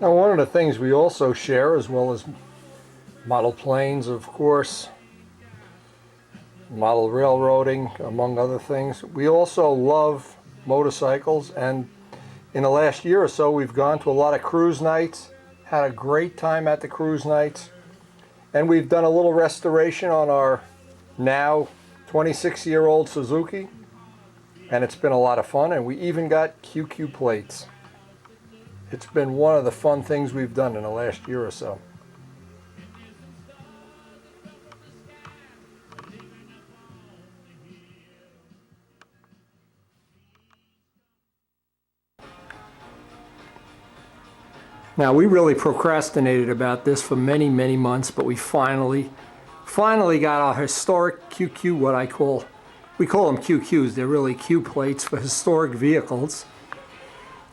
Now, one of the things we also share, as well as model planes, of course, model railroading, among other things, we also love motorcycles, and in the last year or so we've gone to a lot of cruise nights, had a great time at the cruise nights, and we've done a little restoration on our now 26-year-old Suzuki, and it's been a lot of fun, and we even got QQ plates. It's been one of the fun things we've done in the last year or so. Now, we really procrastinated about this for many, many months, but we finally got our historic QQ, we call them QQs, they're really Q plates for historic vehicles.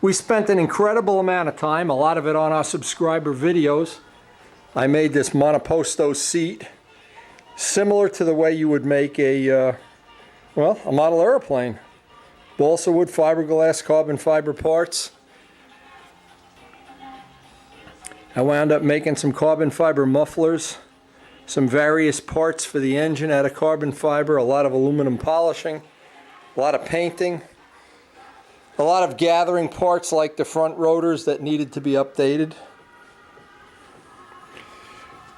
We spent an incredible amount of time, a lot of it on our subscriber videos. I made this monoposto seat, similar to the way you would make a model airplane. Balsa wood, fiberglass, carbon fiber parts. I wound up making some carbon fiber mufflers, some various parts for the engine out of carbon fiber, a lot of aluminum polishing, a lot of painting, a lot of gathering parts like the front rotors that needed to be updated.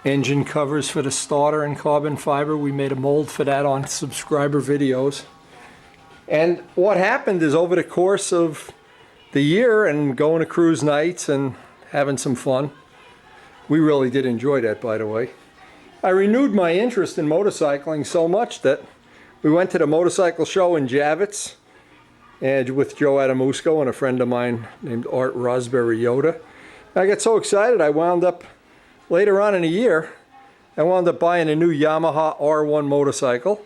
Engine covers for the starter in carbon fiber. We made a mold for that on subscriber videos. And what happened is, over the course of the year and going to cruise nights and having some fun, we really did enjoy that, by the way, I renewed my interest in motorcycling so much that we went to the motorcycle show in Javits, and with Joe Adamusco and a friend of mine named Art Rosberry Yoda. I got so excited, I wound up, later on in the year, I wound up buying a new Yamaha R1 motorcycle.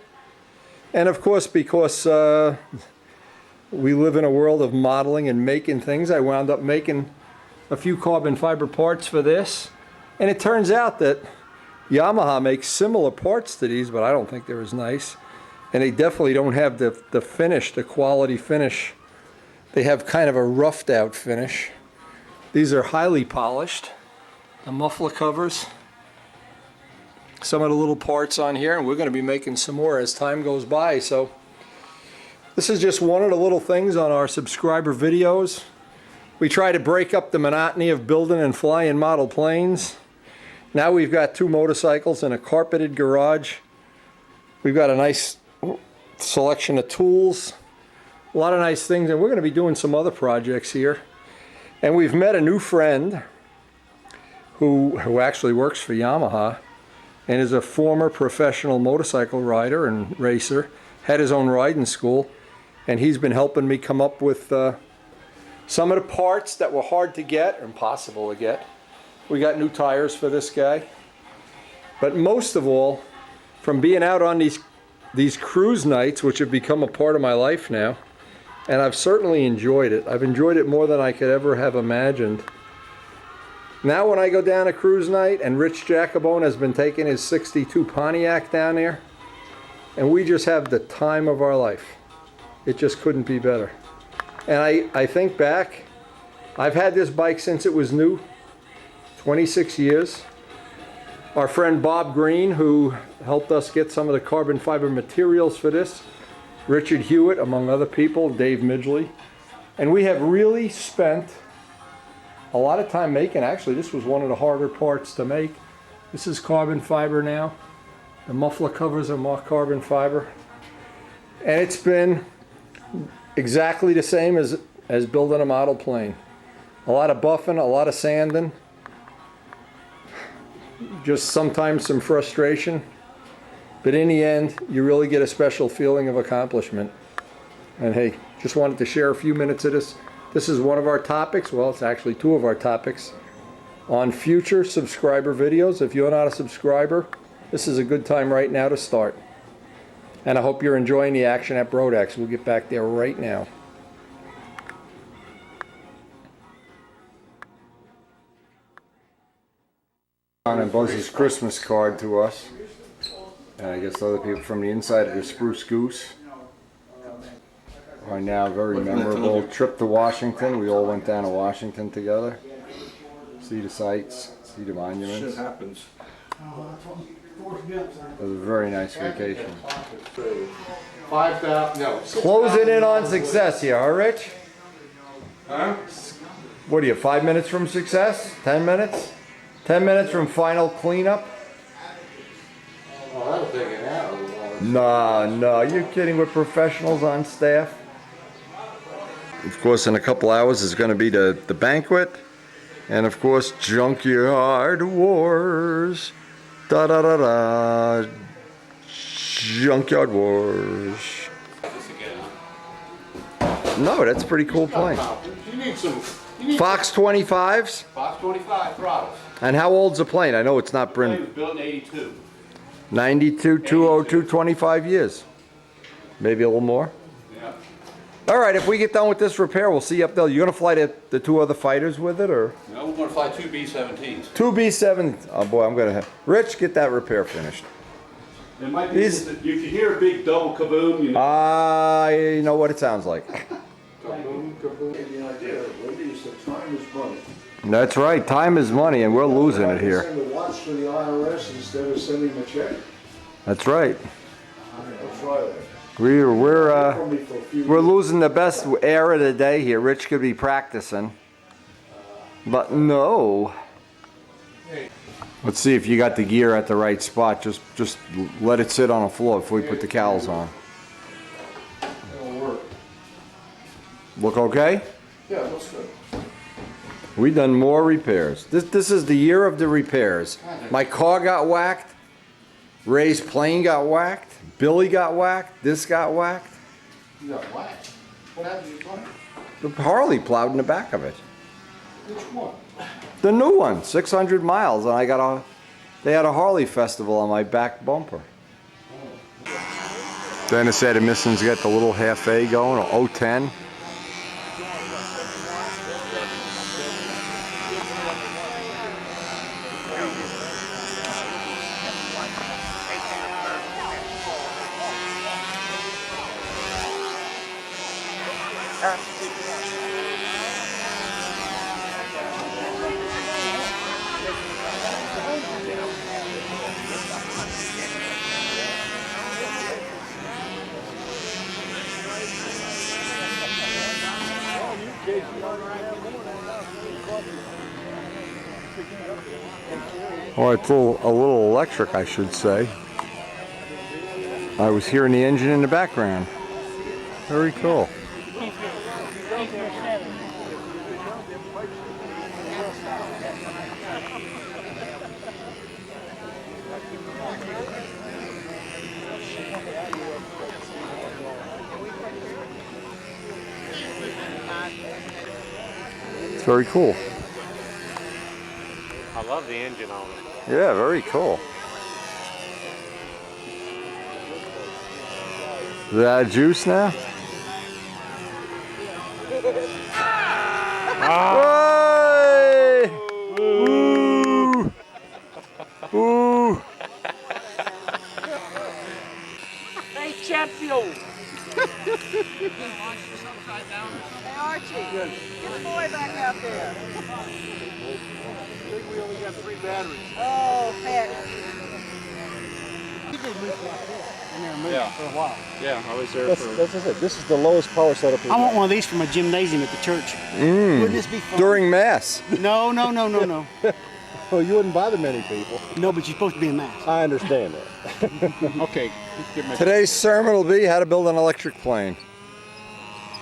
And of course, because we live in a world of modeling and making things, I wound up making a few carbon fiber parts for this. And it turns out that Yamaha makes similar parts to these, but I don't think they're as nice. And they definitely don't have the finish, the quality finish. They have kind of a roughed out finish. These are highly polished. The muffler covers, some of the little parts on here, and we're going to be making some more as time goes by. So this is just one of the little things on our subscriber videos. We try to break up the monotony of building and flying model planes. Now we've got two motorcycles in a carpeted garage. We've got a nice selection of tools, a lot of nice things, and we're going to be doing some other projects here. And we've met a new friend who actually works for Yamaha and is a former professional motorcycle rider and racer, had his own riding school, and he's been helping me come up with some of the parts that were hard to get or impossible to get. We got new tires for this guy. But most of all, from being out on these cruise nights, which have become a part of my life now, and I've certainly enjoyed it. I've enjoyed it more than I could ever have imagined. Now when I go down a cruise night, and Rich Jacobone has been taking his 62 Pontiac down there, and we just have the time of our life. It just couldn't be better. And I think back, I've had this bike since it was new, 26 years. Our friend Bob Green, who helped us get some of the carbon fiber materials for this, Richard Hewitt, among other people, Dave Midgley. And we have really spent a lot of time making, actually this was one of the harder parts to make. This is carbon fiber now. The muffler covers are more carbon fiber. And it's been exactly the same as building a model plane. A lot of buffing, a lot of sanding. Just sometimes some frustration, but in the end you really get a special feeling of accomplishment. And hey, just wanted to share a few minutes of this. This is one of our topics, well, it's actually two of our topics on future subscriber videos. If you're not a subscriber, this is a good time right now to start. And I hope you're enjoying the action at Brodak. We'll get back there right now. And Buzzy's Christmas card to us, and I guess other people from the inside of the Spruce Goose. Right now, very memorable trip to Washington. We all went down to Washington together. See the sights, see the monuments. Shit happens. It was a very nice vacation. 5,000, no. Closing in on success here, huh, Rich? Huh? What are you, 5 minutes from success? 10 minutes? 10 minutes from final cleanup? Oh, that'll take an hour. No, you're kidding with professionals on staff. Of course, in a couple hours is going to be the banquet. And of course, Junkyard Wars. Da da da da. Junkyard Wars. No, that's a pretty cool plane. You need some. Fox 25s? Fox 25 throttles. And how old's the plane? I know it's not The plane Bryn. was built in 82. 92, 202, 25 years. Maybe a little more. Yeah. All right, if we get done with this repair, we'll see you up there. You gonna fly the two other fighters with it, or? No, we're going to fly two B-17s. Two B-7. Oh boy, I'm gonna have Rich get that repair finished. It might be. You can hear a big double kaboom. You know. I know what it sounds like. Kaboom, kaboom. The idea, Wendy, is that time is money. That's right. Time is money, and we're losing it here. Send a watch to the IRS instead of sending a check. That's right. I'll try that. We're losing the best air of the day here. Rich could be practicing, but no. Let's see if you got the gear at the right spot. Just let it sit on the floor before we put the cowls on. It'll work. Look okay? Yeah, looks good. We done more repairs. This is the year of the repairs. My car got whacked. Ray's plane got whacked. Billy got whacked. This got whacked. You got whacked. What happened to your plane? The Harley plowed in the back of it. Which one? The new one, 600 miles, and they had a Harley festival on my back bumper. Dennis Edmiston's got the little half A going, 010. Well, it's a little electric, I should say. I was hearing the engine in the background. Very cool. It's very cool. I love the engine on it. Yeah, very cool. Is that juice now? Hey! Ooh! Ooh! Hey, champion! Hey Archie, get the boy back out there. We only got 3 batteries. Oh, Pat. Yeah. For a while. Yeah, I was there That's it. This is the lowest power setup. I want one of these for my gymnasium at the church. Wouldn't this be fun? During Mass. No. Well, you wouldn't bother many people. No, but you're supposed to be in mass. I understand that. Okay. Today's sermon will be how to build an electric plane.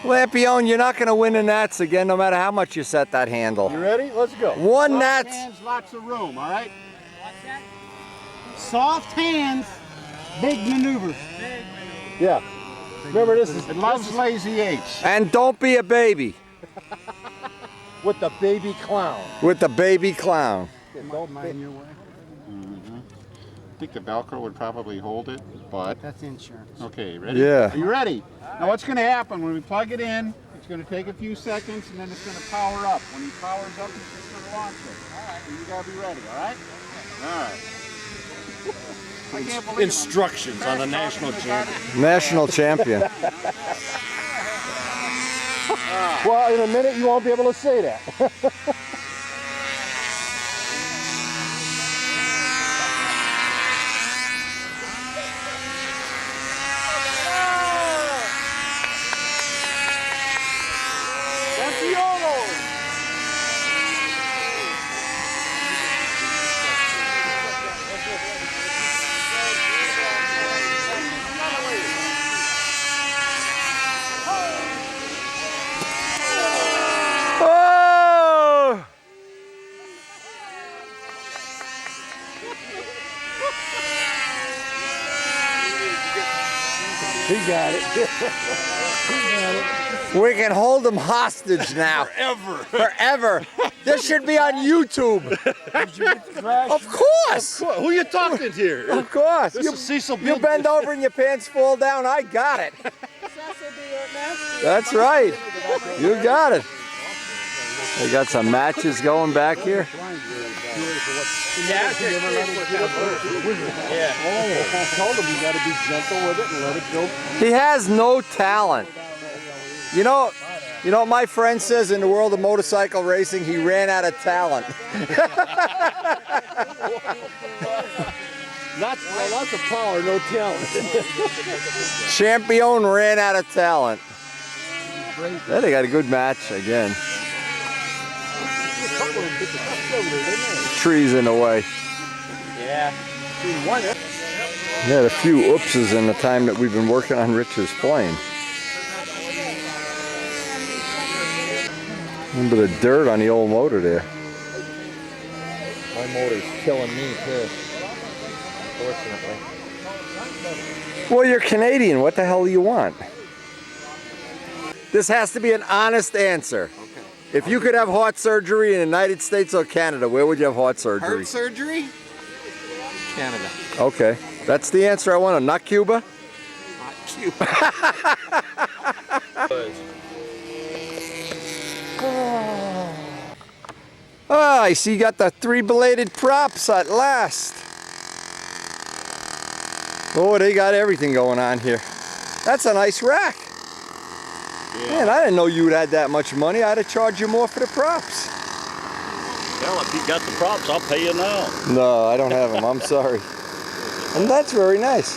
Lampione, you're not going to win the Nats again, no matter how much you set that handle. You ready? Let's go. One Soft Nats. hands, lots of room, all right? Soft hands, big maneuvers. Yeah. Remember, this is It loves lazy eights. And don't be a baby with the baby clown. with the baby clown. I think the Velcro would probably hold it, but... That's insurance. Okay, ready? Yeah. Are you ready? Now what's going to happen when we plug it in, it's going to take a few seconds and then it's going to power up. When he powers up, it's just going to launch it. All right. So you got to be ready, all right? All right. I can't believe Instructions on the national champion. National champion. Well, in a minute, you won't be able to say that. Oh! He got it. We can hold him hostage now. Forever. Forever. This should be on YouTube. Of course. Who are you talking to here? Of course. This is Cecil You Bill. bend over and your pants fall down. I got it. Cecil be your master. That's right. You got it. They got some matches going back here. I told him you got to be gentle with it and let it go. He has no talent. You know what my friend says in the world of motorcycle racing? He ran out of talent. Lots of power, no talent. Champion ran out of talent. Yeah, they got a good match again. Trees in the way. Yeah. We had a few oopses in the time that we've been working on Rich's plane. A little bit of dirt on the old motor there. My motor's killing me too. Fortunately. Well, you're Canadian. What the hell do you want? This has to be an honest answer. If you could have heart surgery in the United States or Canada, where would you have heart surgery? Heart surgery? Canada. Okay. That's the answer I want. Not Cuba? Not Cuba. Ah, I see you got the 3 bladed props at last. Oh, they got everything going on here. That's a nice rack. Man, I didn't know you had that much money. I'd have charged you more for the props. Well, if you got the props, I'll pay you now. No, I don't have them. I'm sorry. And that's very nice.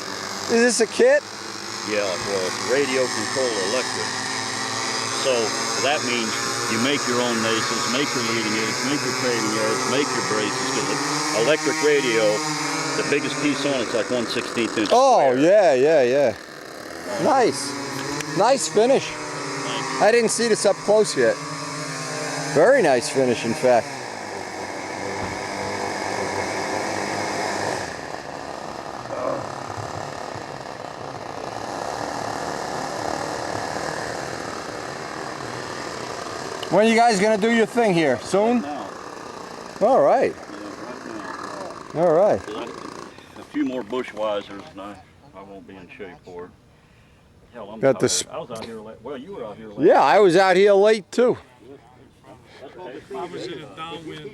Is this a kit? Yeah, well, it's radio control electric. So that means you make your own naces, make your leading edge, make your trailing edge, make your braces. Because electric radio, the biggest piece on it's like 1/16 inch. Oh, square. yeah. Nice. Nice finish. I didn't see this up close yet. Very nice finish, in fact. When are you guys gonna do your thing here? Soon? Now, All right. yeah, right now. All right. A few more bushwisers and I won't be in shape for it. Hell, I'm Got tired. this- I was out here late. Well, you were out here late. Yeah, I was out here late too. Keep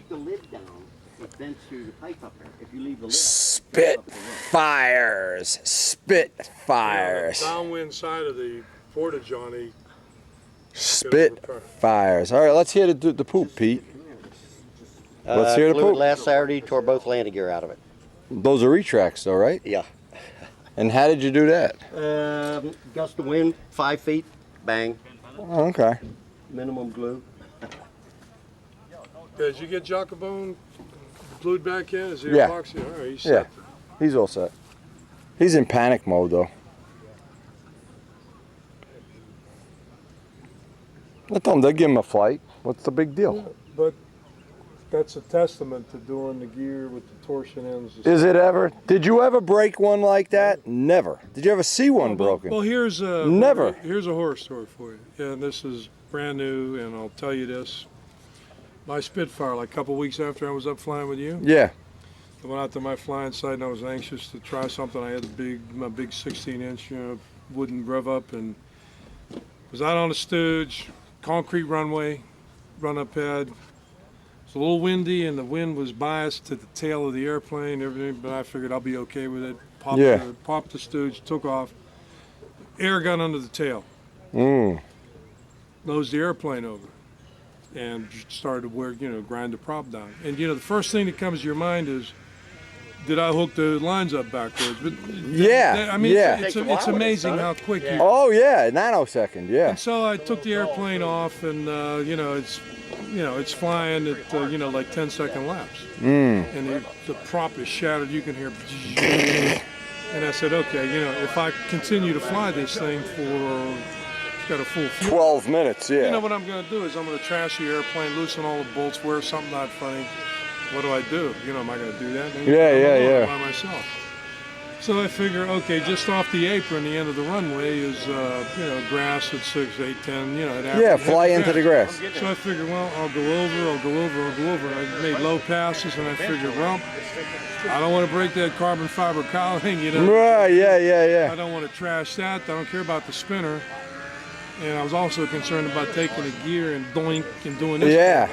the lid down. It vents through the pipe up there. If you leave the lid. Spitfires. Spitfires. Downwind side of the Porta Johnny. Spitfires. All right, let's hear the poop, Pete. Let's hear the Flew it poop. last Saturday, tore both landing gear out of it. Those are retracts, though, right? Yeah. And how did you do that? Gust of wind, 5 feet, bang, Oh, okay. minimum glue. Did you get Jacobone glued back in? Is he Yeah. epoxy? All right, he's Yeah, set. he's all set. He's in panic mode, though. I told him they'll give him a flight. What's the big deal? But that's a testament to doing the gear with the torsion ends. Is it ever? Did you ever break one like that? Never. Did you ever see one broken? Well, here's a Never. Here's a horror story for you. Yeah, and this is brand new, and I'll tell you this. My Spitfire, like a couple weeks after I was up flying with you, Yeah. I went out to my flying site and I was anxious to try something. I had my big 16-inch, wooden rev up, and was out on the stooge, concrete runway, run-up pad. It's a little windy, and the wind was biased to the tail of the airplane, everything. But I figured I'll be okay with it. Popped the stooge, took off. Air got under the tail. Nosed the airplane over, and started to grind the prop down. And the first thing that comes to your mind is, did I hook the lines up backwards? But Yeah, I mean, yeah. it's amazing how quick you. Oh yeah, nanosecond. Yeah. And so I took the airplane off, and it's flying at like 10-second laps, and the prop is shattered. You can hear. And I said, okay, if I continue to fly this thing for, it's got a full fuel. 12 minutes. Yeah. You know what I'm going to do is I'm going to trash the airplane, loosen all the bolts, wear something not funny. What do I do? Am I going to do that? Yeah. By myself. So I figure, okay, just off the apron, the end of the runway is, grass at 6, 8, 10, Yeah, fly into the grass. So I figured, well, I'll go over. I made low passes, and I figured, well, I don't want to break that carbon fiber cowling, Right, yeah. I don't want to trash that. I don't care about the spinner. And I was also concerned about taking a gear and doink and doing this. Yeah.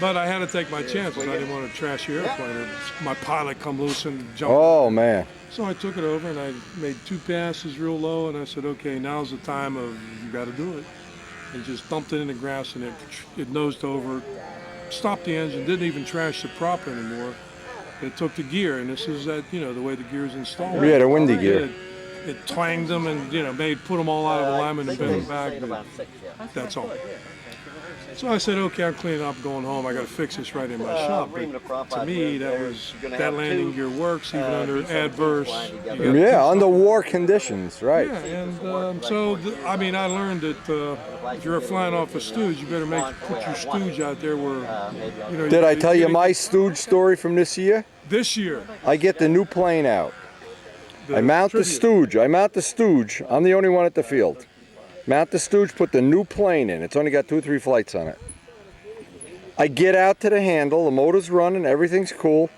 But I had to take my chances. I didn't want to trash the airplane or my pilot come loose and jump. Oh, man. So I took it over and I made 2 passes real low, and I said, okay, now's the time of you got to do it. And just dumped it in the grass, and it nosed over, stopped the engine, didn't even trash the prop anymore. It took the gear, and this is the way the gear is installed. Yeah, the windy gear. It twanged them and put them all out of alignment and bent them back. But that's all. So I said, okay, I'm cleaning up, going home. I got to fix this right in my shop. But to me, that landing gear works even under adverse. Yeah, under war conditions, right? Yeah, and I learned that if you're flying off a stooge, you better put your stooge out there where. Did I tell you my stooge story from this year? This year. I get the new plane out. I mount the stooge. I'm the only one at the field. Mount the stooge, put the new plane in. It's only got 2 or 3 flights on it. I get out to the handle, the motor's running, everything's cool.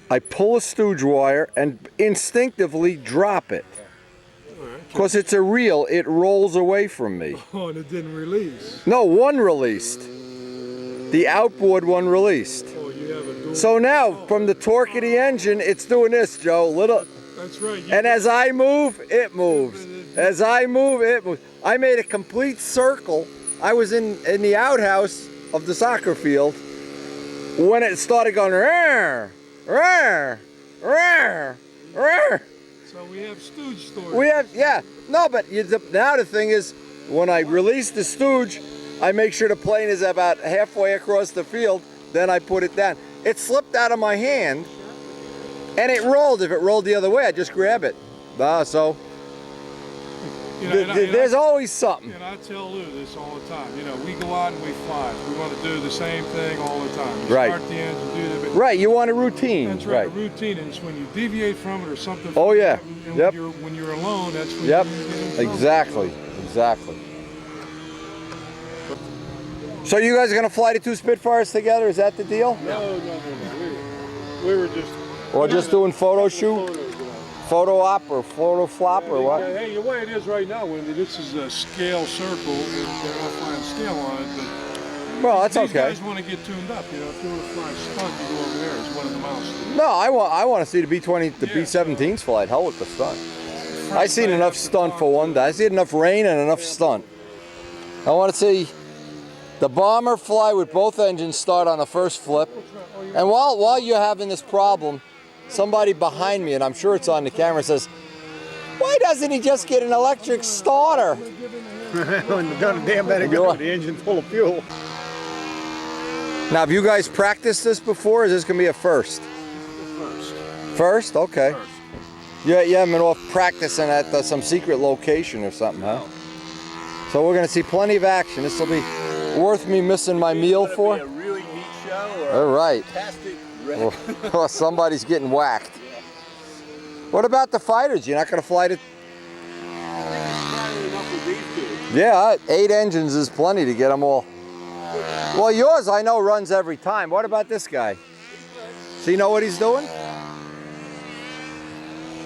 I pull a stooge wire and instinctively drop it. Because it's a reel, it rolls away from me. Oh, and it didn't release. No, one released. The outboard one released. Oh, you have a dual. So now, from the torque of the engine, it's doing this, Joe. That's right. And as I move, it moves. As I move, it moves. I made a complete circle. I was in the outhouse of the soccer field when it started going, rawr, rawr, rawr, rawr. So we have stooge stories. We have, yeah. No, but now the thing is, when I release the stooge, I make sure the plane is about halfway across the field, then I put it down. It slipped out of my hand, and it rolled. If it rolled the other way, I just grab it. So there's always something. And I tell Lou this all the time. We go out and we fly. We want to do the same thing all the time. Right. Start the engine, do that. Right, you want a routine. That's right, a routine. And it's when you deviate from it or something. Oh, yeah. Yep. When you're alone, that's when Yep. you get in trouble. Exactly. So you guys are going to fly the 2 Spitfires together? Is that the deal? No. We were just. Or just doing photo shoot? Photo op or photo flop or what? Hey, the way it is right now, Wendy, this is a scale circle, and they're not flying scale on it, but Well, that's these okay. guys want to get tuned up. If you want to fly a stunt, you go over there. It's one of the milestones. No, I want to see the B-20, the B-17s fly. Hell with the stunt. I seen enough stunt for one day. I seen enough rain and enough stunt. I want to see the bomber fly with both engines start on the first flip. And while you're having this problem, somebody behind me, and I'm sure it's on the camera, says, "Why doesn't he just get an electric starter?" Done a damn better go with the engine full of fuel. Now, have you guys practiced this before? Or is this going to be a first? First? Okay. Yeah, you haven't been off practicing at some secret location or something, huh? So we're going to see plenty of action. This will be worth me missing my meal for. A really neat show. All right. Fantastic. Well, somebody's getting whacked. What about the fighters? You're not going to fly the... Yeah, 8 engines is plenty to get them all. Well, yours I know runs every time. What about this guy? Does he know what he's doing?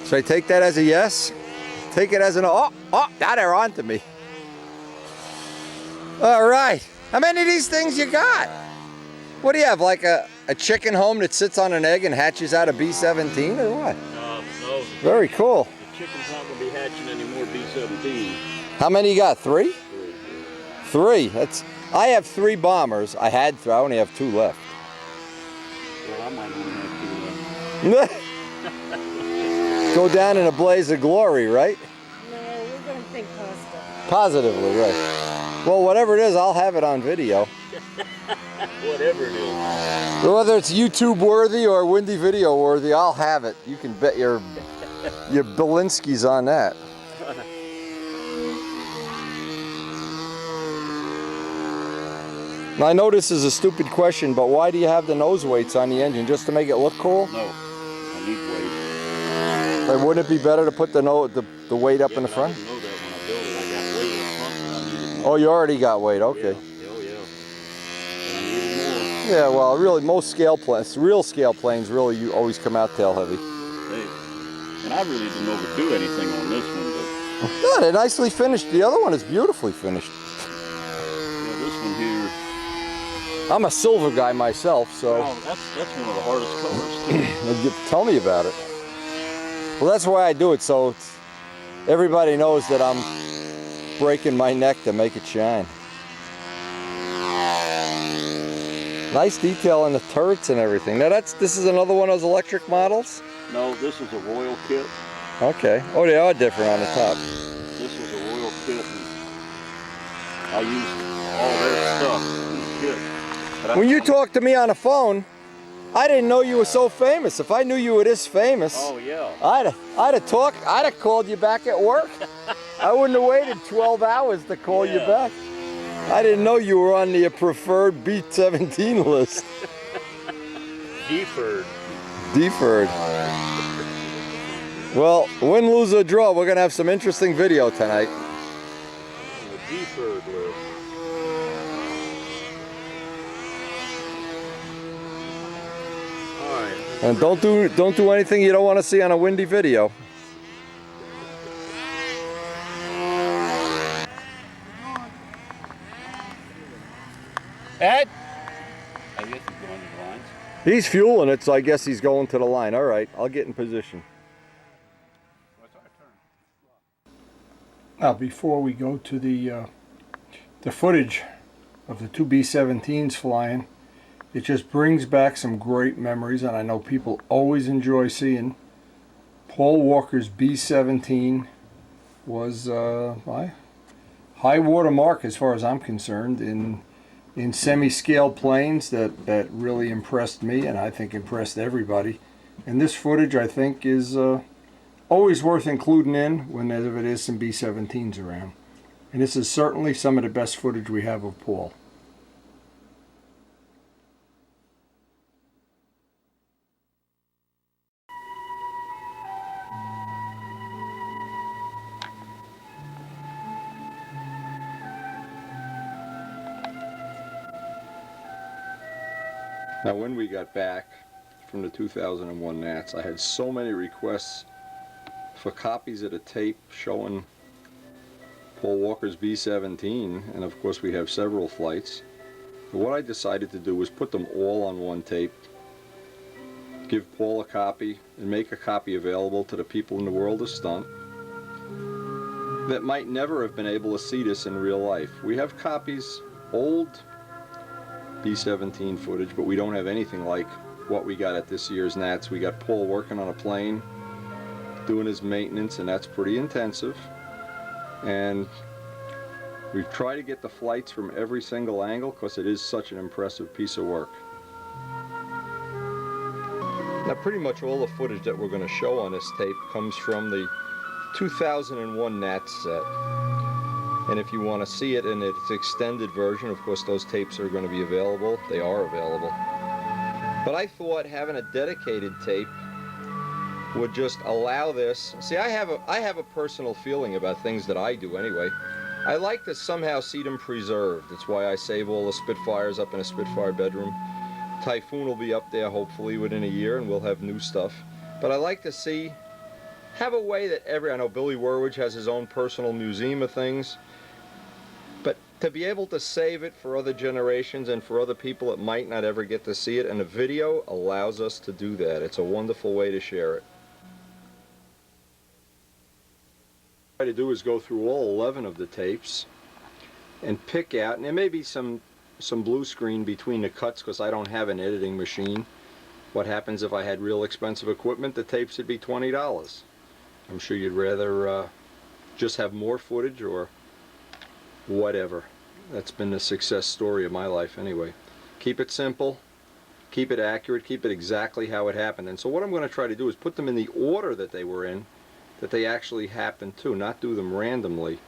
Should I take that as a yes? Take it as an oh, now they're on to me. All right. How many of these things you got? What do you have, like a chicken home that sits on an egg and hatches out a B-17 or what? No. Very cool. The chicken's not going to be hatching any more B-17. How many you got? 3? 3. I have 3 bombers. I only have 2 left. Well, I might only have 2 left. Go down in a blaze of glory, right? No, we're going to think positive. Positively, right. Well, whatever it is, I'll have it on video. Whatever it is. Whether it's YouTube worthy or Windy video worthy, I'll have it. You can bet your Belinsky's on that. Now, I know this is a stupid question, but why do you have the nose weights on the engine? Just to make it look cool? No, I need weight. Like, wouldn't it be better to put the weight up in the front? I didn't know that when I built it. I got weight up front. And I needed more. Oh, you already got weight, okay. Yeah. Oh, yeah. And I needed more. Yeah, well, really, most scale planes, real scale planes, really, you always come out tail heavy. Hey, and I really didn't overdo anything on this one, but No, they're nicely finished. The other one is beautifully finished. yeah, this one here. I'm a silver guy myself, so Oh, that's one of the hardest colors too. tell me about it. Well, that's why I do it, so everybody knows that I'm breaking my neck to make it shine. Nice detail on the turrets and everything. Now this is another one of those electric models? No, this is a Royal kit. Okay. Oh, they are different on the top. This was a Royal kit, and I used all their stuff in the kit. But When you talked to me on the phone, I didn't know you were so famous. If I knew you were this famous, oh yeah. I'd have called you back at work. I wouldn't have waited 12 hours to call you back. I didn't know you were on the preferred Beat 17 list. Deferred. Deferred. Well, win, lose, or draw, we're going to have some interesting video tonight. The deferred list. All right. And don't do anything you don't want to see on a windy video. Ed? I guess he's going to the lines. He's fueling it, so I guess he's going to the line. All right, I'll get in position. Now, before we go to the footage of the two B-17s flying, it just brings back some great memories, and I know people always enjoy seeing. Paul Walker's B-17 was my high water mark as far as I'm concerned in semi-scale planes that really impressed me, and I think impressed everybody. And this footage, I think, is always worth including in whenever it is some B-17s around. And this is certainly some of the best footage we have of Paul. Now, when we got back from the 2001 Nats, I had so many requests for copies of the tape showing Paul Walker's B-17, and of course we have several flights. But what I decided to do was put them all on one tape, give Paul a copy, and make a copy available to the people in the world of stunt that might never have been able to see this in real life. We have copies, old B-17 footage, but we don't have anything like what we got at this year's Nats. We got Paul working on a plane, doing his maintenance, and that's pretty intensive. And we've tried to get the flights from every single angle because it is such an impressive piece of work. Now, pretty much all the footage that we're going to show on this tape comes from the 2001 Nats set. And if you want to see it in its extended version, of course those tapes are going to be available. They are available. But I thought having a dedicated tape would just allow this. See, I have a personal feeling about things that I do anyway. I like to somehow see them preserved. That's why I save all the Spitfires up in a Spitfire bedroom. Typhoon will be up there hopefully within a year, and we'll have new stuff. But I like to have a way that I know Billy Werwich has his own personal museum of things, but to be able to save it for other generations and for other people that might not ever get to see it, and a video allows us to do that. It's a wonderful way to share it. What I try to do is go through all 11 of the tapes and pick out, and there may be some blue screen between the cuts because I don't have an editing machine, What happens if I had real expensive equipment? The tapes would be $20. I'm sure you'd rather just have more footage or whatever. That's been the success story of my life anyway. Keep it simple, keep it accurate, keep it exactly how it happened. And so what I'm going to try to do is put them in the order that they were in, that they actually happened to, not do them randomly.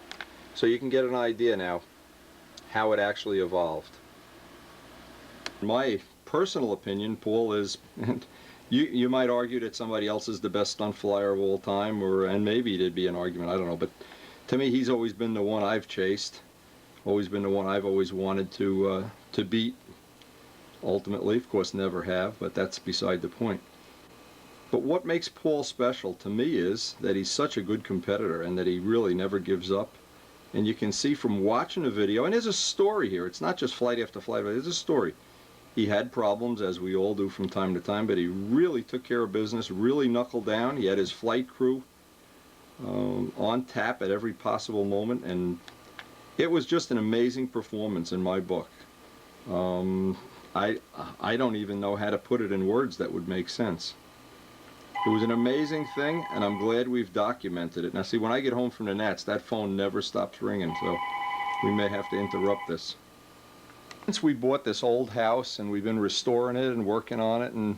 So you can get an idea now how it actually evolved. My personal opinion, Paul, is you might argue that somebody else is the best stunt flyer of all time, and maybe there'd be an argument, I don't know, but to me he's always been the one I've chased, always been the one I've always wanted to beat. Ultimately, of course, never have, but that's beside the point. But what makes Paul special to me is that he's such a good competitor and that he really never gives up. And you can see from watching the video, and there's a story here, it's not just flight after flight, but there's a story. He had problems, as we all do from time to time, but he really took care of business, really knuckled down. He had his flight crew on tap at every possible moment, and it was just an amazing performance in my book. I don't even know how to put it in words that would make sense. It was an amazing thing, and I'm glad we've documented it. Now see, when I get home from the Nats, that phone never stops ringing, so we may have to interrupt this. Since we bought this old house and we've been restoring it and working on it and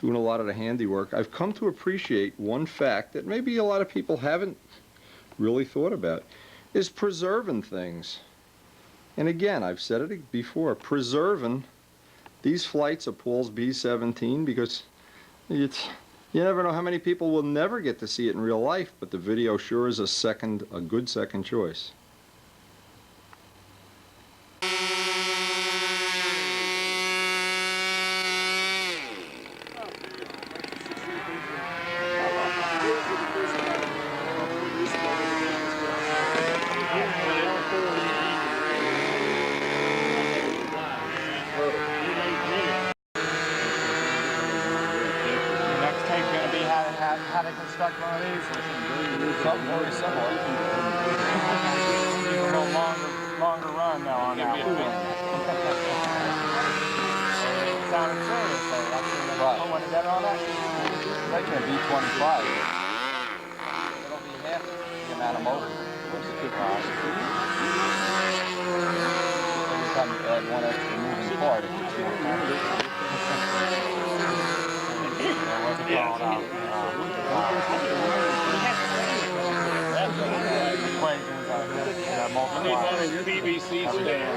doing a lot of the handiwork, I've come to appreciate one fact that maybe a lot of people haven't really thought about, is preserving things. And again, I've said it before, preserving these flights of Paul's B-17, because you never know how many people will never get to see it in real life, but the video sure is a good second choice. How to construct one of these? Something very similar. A little longer run now on that one. It sounded serious though. That's put one together on that? Making a B-25. It'll be half the amount of motor. Every time you add one extra moving part, it's just more PVC stand.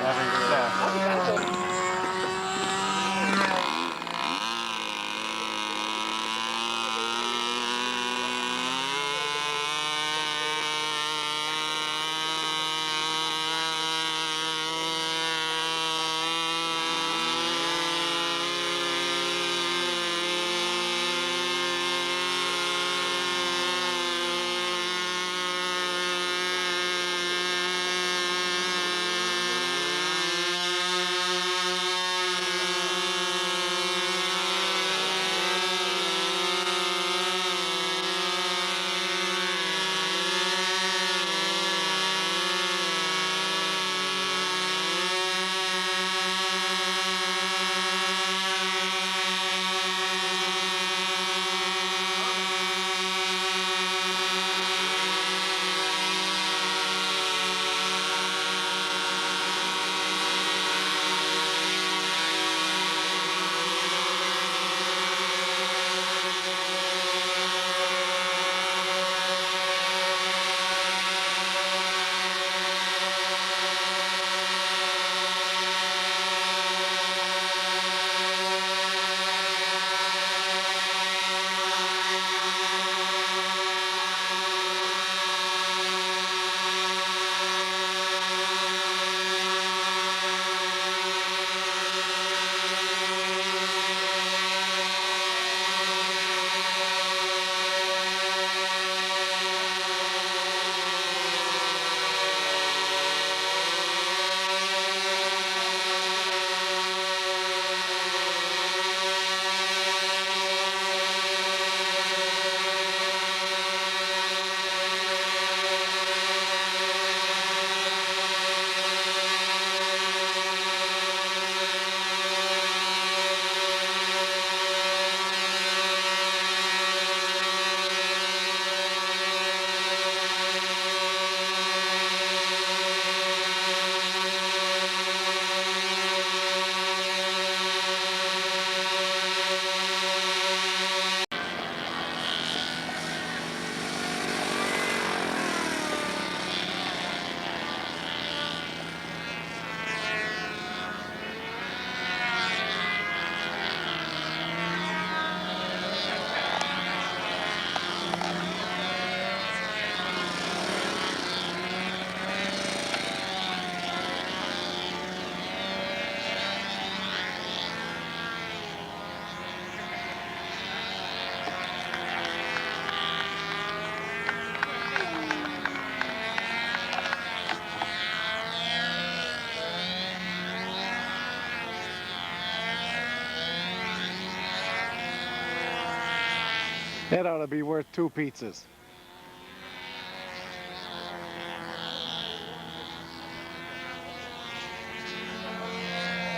That ought to be worth 2 pizzas.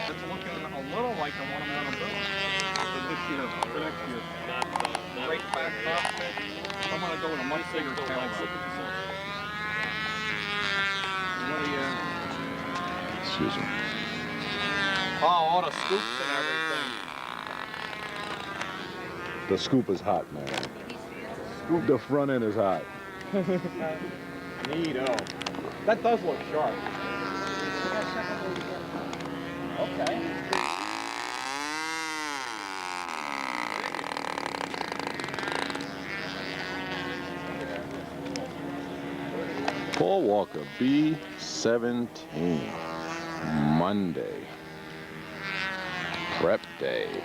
It's looking a little like the one I'm going to build. For this year, for next year. Right back cockpit. I'm going to go with a much bigger camera. What do you... Excuse me. Oh, all the scoops and everything. The scoop is hot, man. The front end is hot. Neato. That does look sharp. Okay. Paul Walker, B17, Monday, prep day.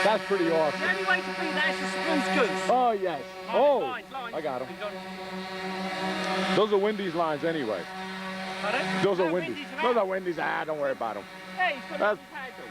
That's pretty awesome. The only way to beat that is the spruce goose. Oh, yes. Oh, I got them. Those are Wendy's lines anyway. Pardon? Those are No, Wendy's. Wendy's are Those out. are Wendy's. Ah, don't worry about them. Hey, he's got That's- a handle.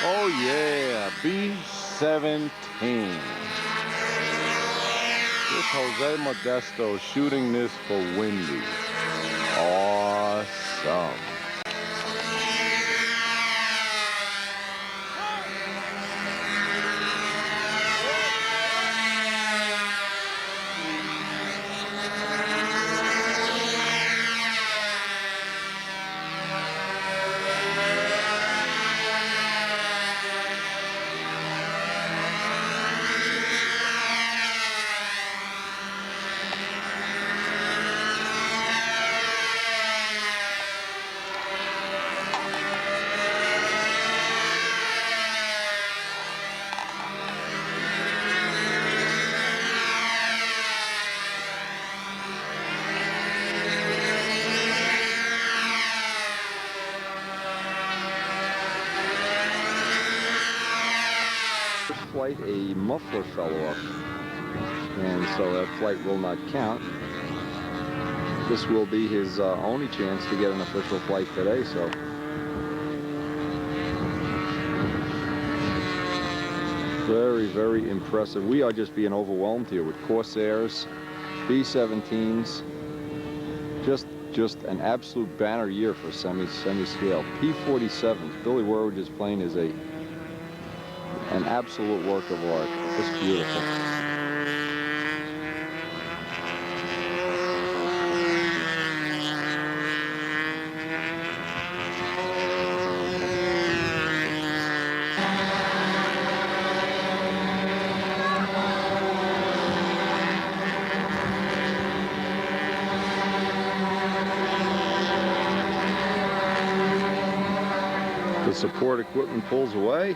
Oh, yeah. B17. This Jose Modesto shooting this for Wendy. Awesome. Flight, a muffler fell off, and so that flight will not count. This will be his only chance to get an official flight today, so very, very impressive. We are just being overwhelmed here with Corsairs, B-17s, just an absolute banner year for semi-scale. P-47s, Billy Warridge's plane is an absolute work of art. Just beautiful. support equipment pulls away.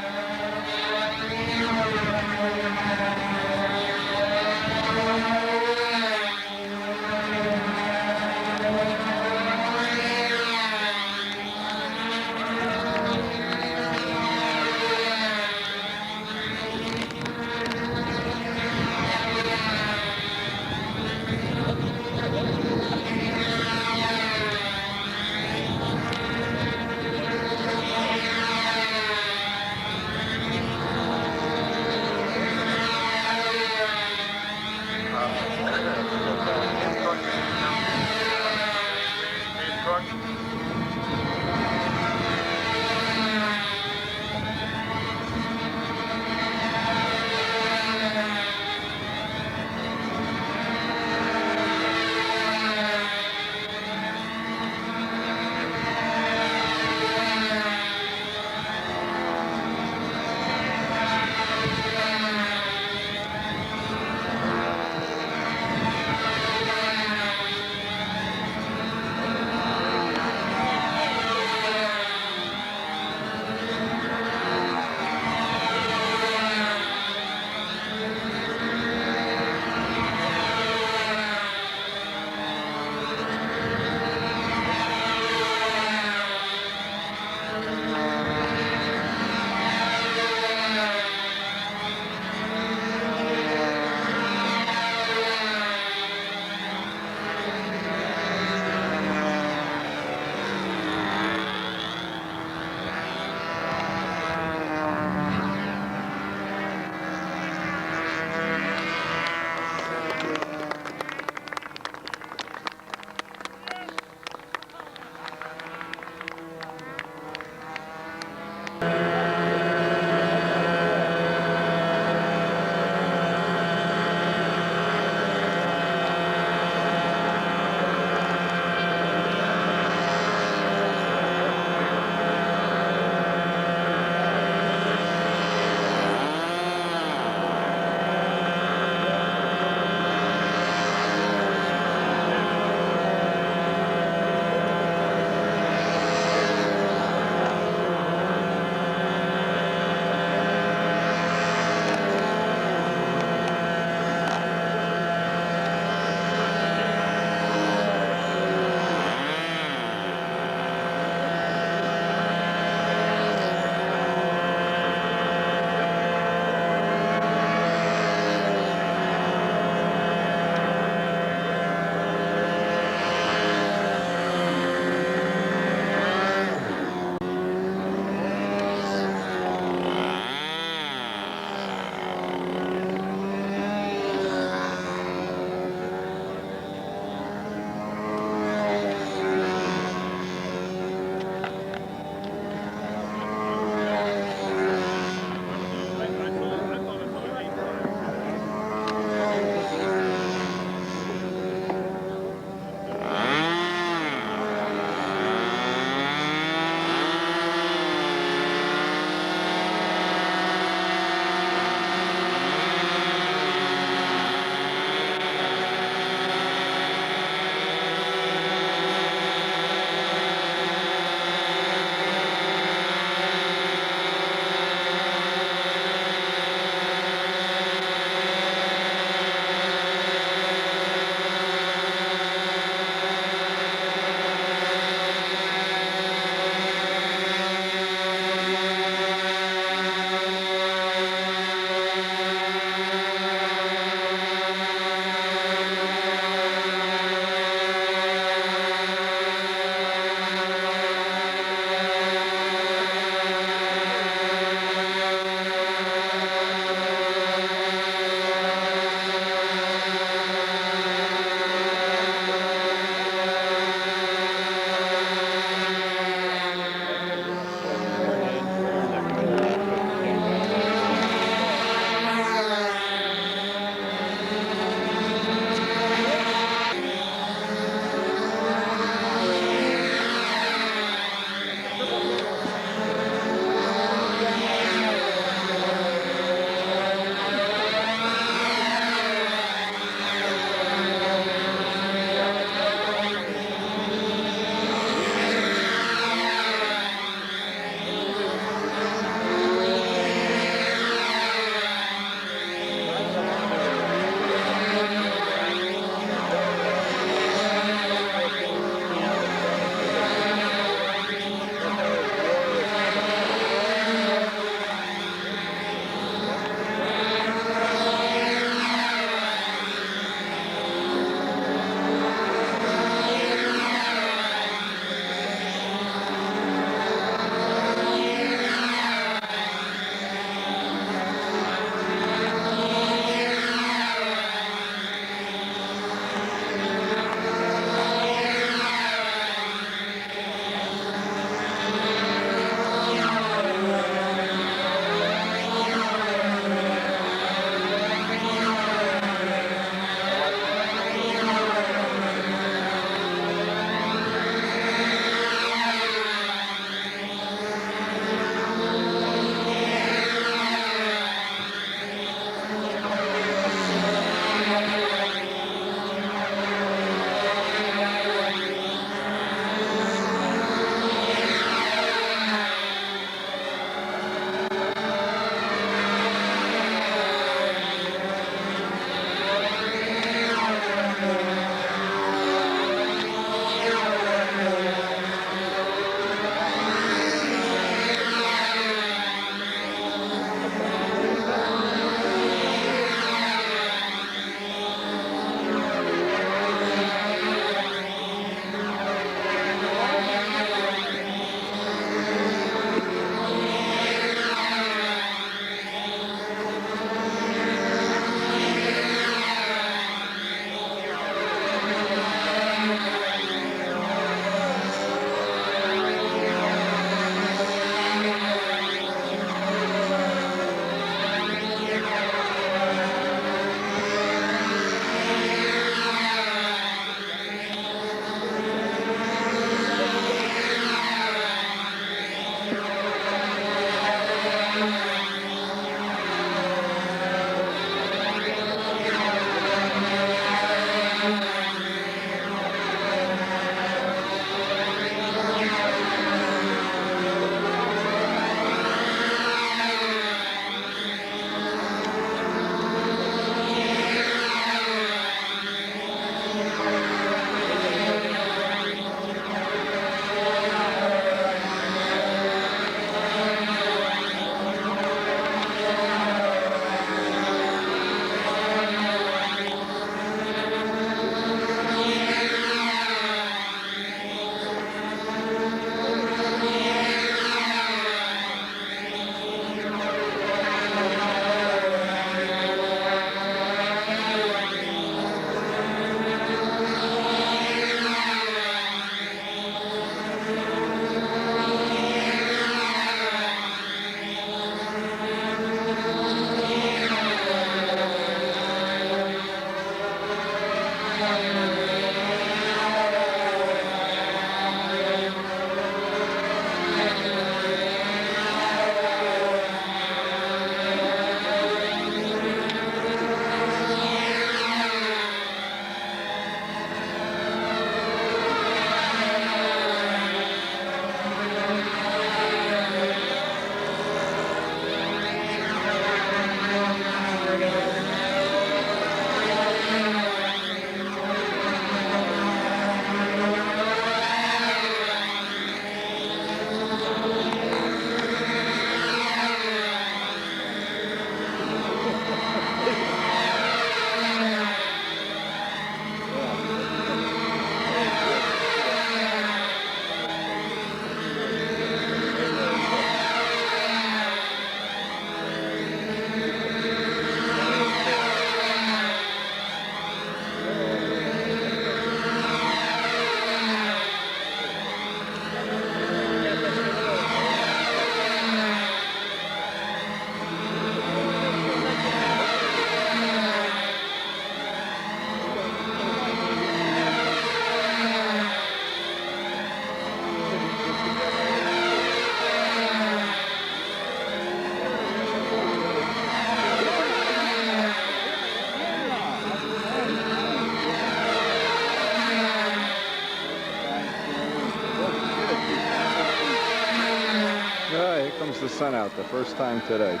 Here comes the sun out the first time today.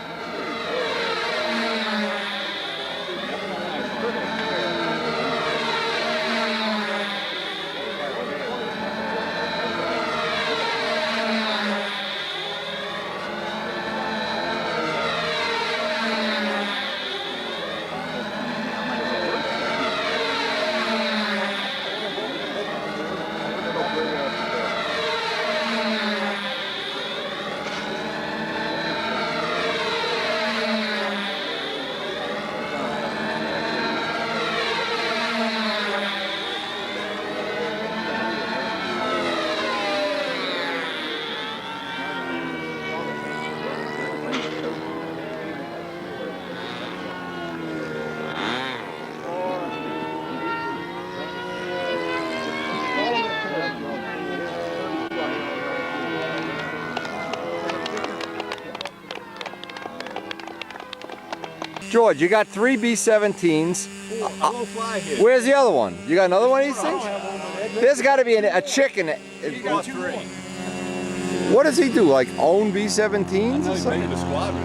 George, you got 3 B-17s. I won't fly here. Where's the other one? You got another one of these things? There's got to be a chicken. He got 3. What does he do? Like own B-17s or something? the squadron.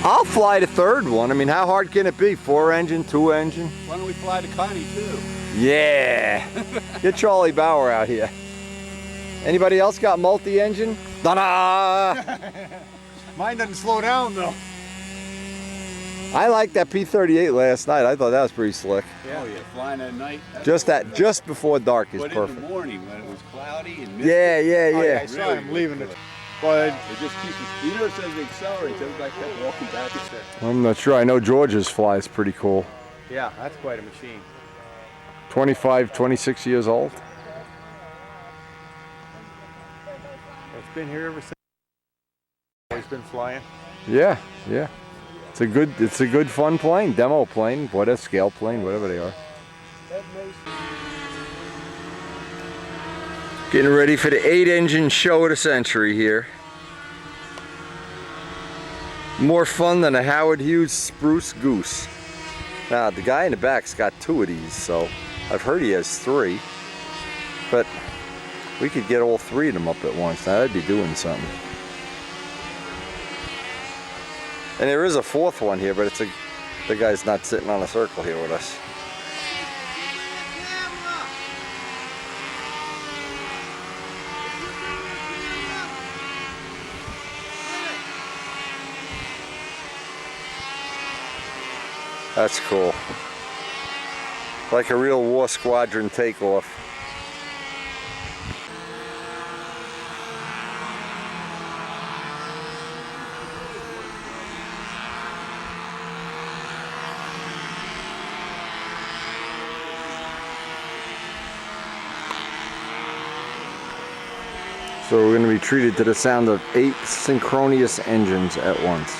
I'll fly the third one. I mean, how hard can it be? 4 engine, 2 engine? Why don't we fly to Connie too? Yeah. Get Charlie Bauer out here. Anybody else got multi-engine? Ta-da! Mine doesn't slow down though. I liked that P-38 last night. I thought that was pretty slick. Yeah, flying at night. Just before dark is But perfect. in the morning when it was cloudy and misty. Yeah. I saw him leaving it. But It just keeps us, you know, it says it accelerates. Everybody kept walking back and forth. I'm not sure. I know George's fly is pretty cool. yeah, that's quite a machine. 25, 26 years old. It's been here ever since. Always been flying. Yeah. It's a good fun plane, demo plane, whatever, scale plane, whatever they are. Getting ready for the 8-engine show of the century here. More fun than a Howard Hughes Spruce Goose. Now the guy in the back's got 2 of these, so I've heard he has 3. But we could get all 3 of them up at once. Now that'd be doing something. And there is a 4th one here, but the guy's not sitting on a circle here with us. That's cool. Like a real war squadron takeoff. So we're going to be treated to the sound of 8 synchronous engines at once.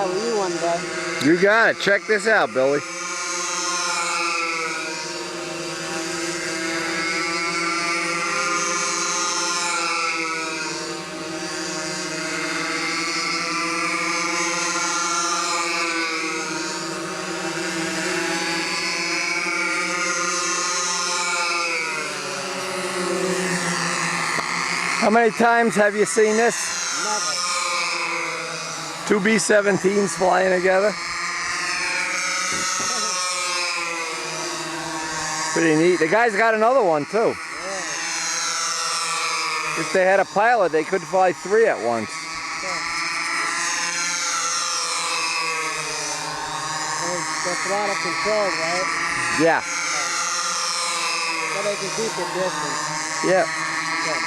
fly with you one day. You got it. Check this out, Billy. How many times have you seen this? Never. Two B-17s flying together. Pretty neat. The guy's got another one too. If they had a pilot, they could fly 3 at once. They're throttle controlled, right? Yeah. So they can keep the distance. Yeah. Good.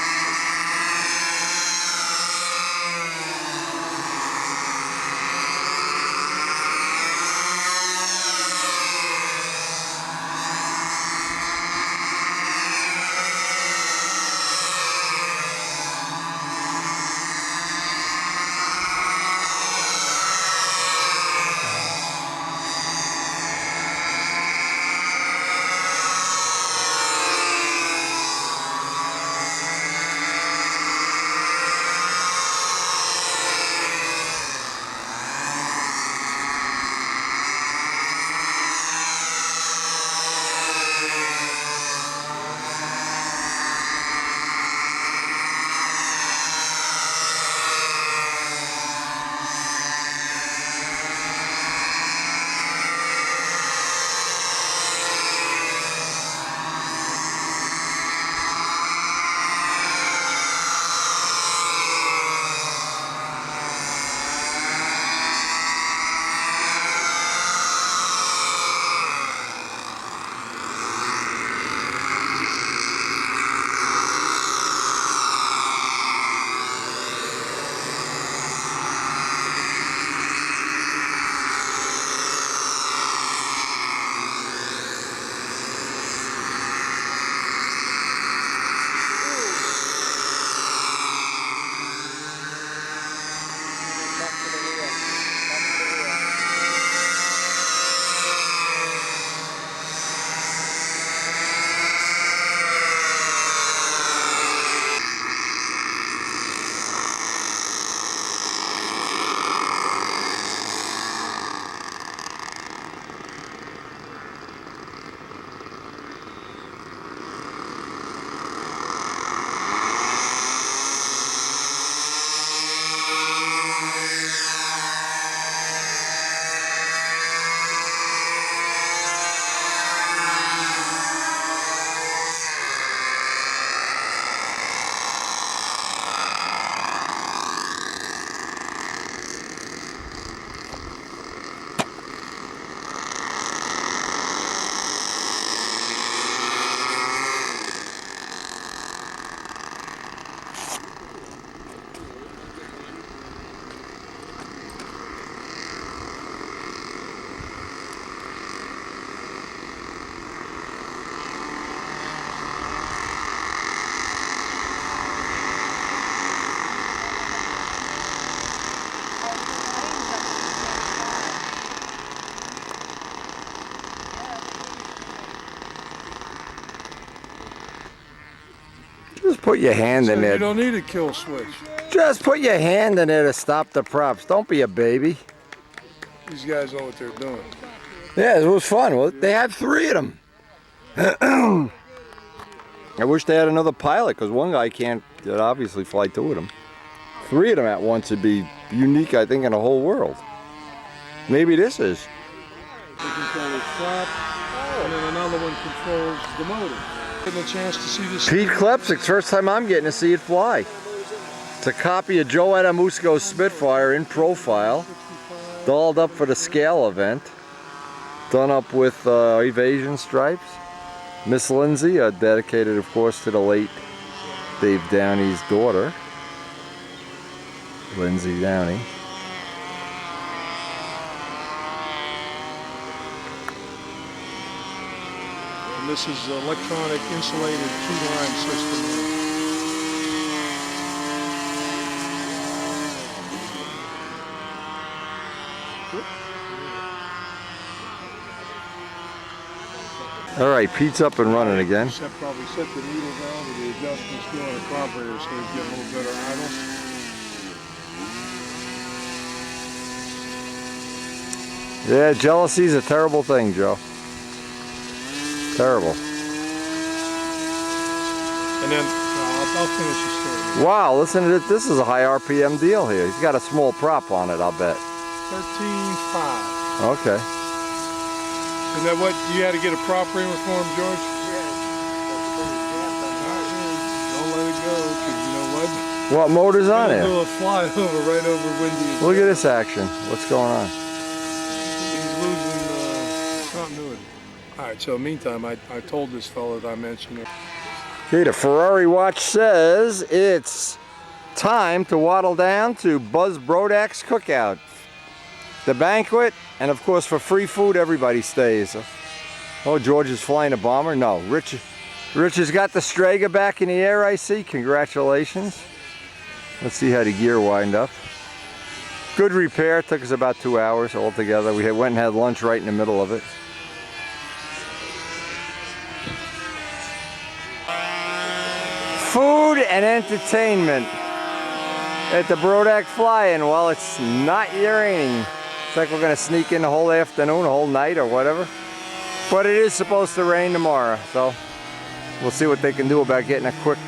Just put your hand in You there. don't need a kill switch. Just put your hand in there to stop the props. Don't be a baby. These guys know what they're doing. Yeah, it was fun. Well, they had 3 of them. I wish they had another pilot, because one guy can't obviously fly 2 of them. 3 of them at once would be unique, I think, in the whole world. Maybe this is. They control the prop, and then another one controls the motor. Getting a chance to see this. Pete Klepsik, first time I'm getting to see it fly. It's a copy of Joe Adamusco's Spitfire in profile, dolled up for the scale event, done up with evasion stripes. Miss Lindsay, dedicated of course to the late Dave Downey's daughter, Lindsay Downey. And this is electronic insulated 2-line system. All right, Pete's up and running again. Probably set the needle down with the adjustments doing a carburetor so we get a little better idle. Yeah, jealousy's a terrible thing, Joe. Terrible. And then I'll finish the story. Wow, listen to this. This is a high RPM deal here. He's got a small prop on it, I'll bet. 13.5. Okay. Isn't that what you had to get a prop reamer for him, George? Don't let it go, because you know what? What motor's on It'll it? do a fly over right over Windy. Look at this action. What's going on? He's losing continuity. All right, so meantime, I told this fellow that I mentioned it. Okay, the Ferrari watch says it's time to waddle down to Buzz Brodak's cookout. The banquet, and of course for free food, everybody stays. Oh, George is flying a bomber? No, Rich has got the Strega back in the air, I see. Congratulations. Let's see how the gear wind up. Good repair, took us about 2 hours altogether. We went and had lunch right in the middle of it. Food and entertainment at the Brodak Fly-In. Well, it's not yet raining. It's like we're going to sneak in the whole afternoon, the whole night or whatever. But it is supposed to rain tomorrow, so we'll see what they can do about getting a quick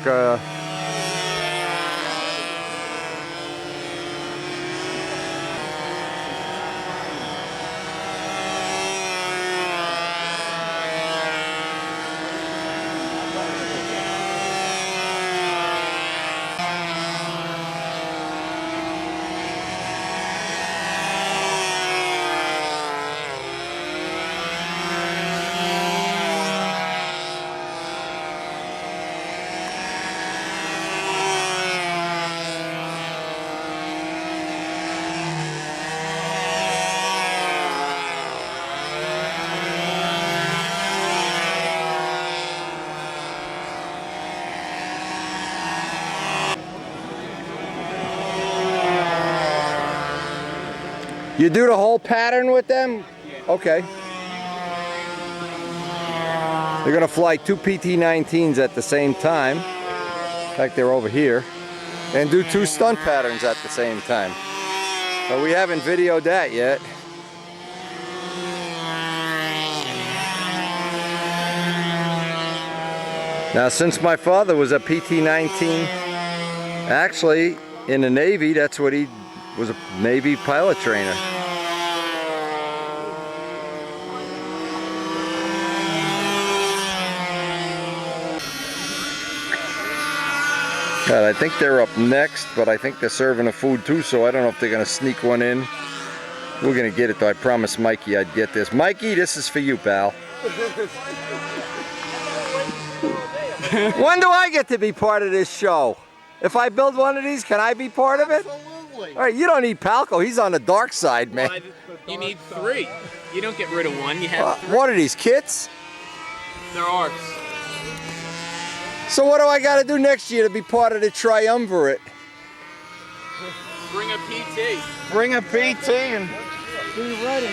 You do the whole pattern with them? Okay. They're going to fly 2 PT-19s at the same time. In fact, they're over here. And do 2 stunt patterns at the same time. But we haven't videoed that yet. Now, since my father was a PT-19, actually in the Navy, that's what he was, a Navy pilot trainer. God, I think they're up next, but I think they're serving the food too, so I don't know if they're going to sneak one in. We're going to get it though. I promised Mikey I'd get this. Mikey, this is for you, pal. When do I get to be part of this show? If I build one of these, can I be part of it? Absolutely. All right, you don't need Palco. He's on the dark side, man. Well, you need 3. You don't get rid of one. You have 3. What are these, kits? They're ours. So what do I got to do next year to be part of the triumvirate? Bring a PT. Bring a PT and be ready.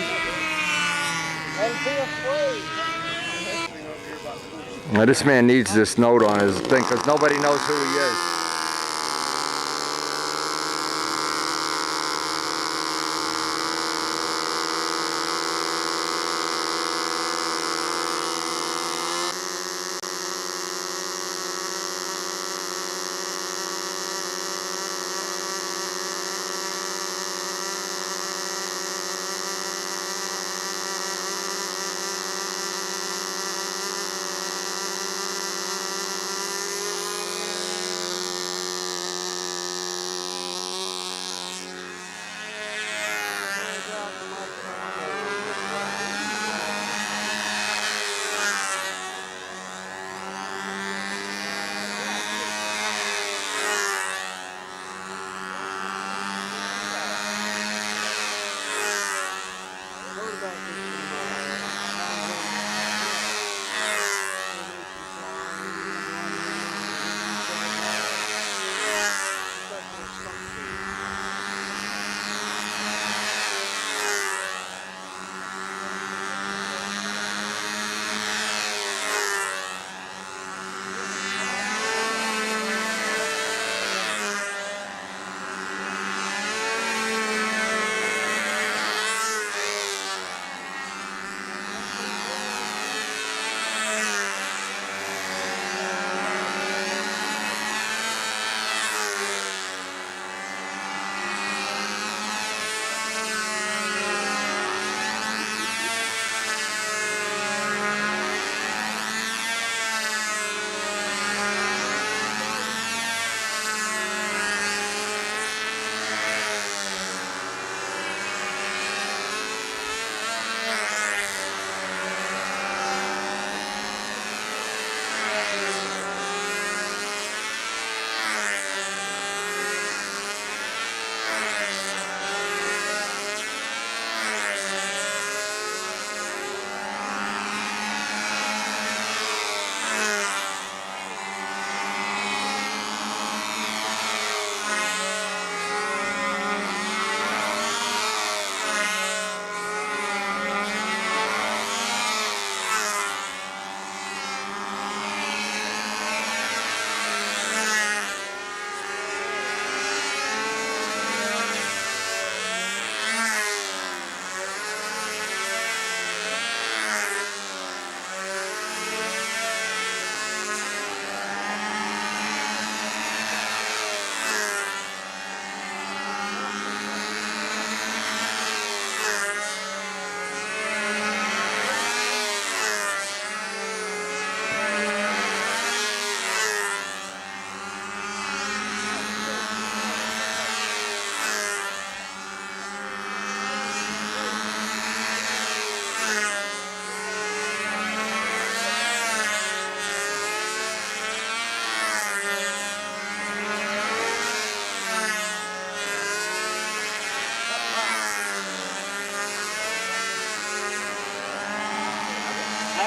And be afraid. Now, this man needs this note on his thing because nobody knows who he is.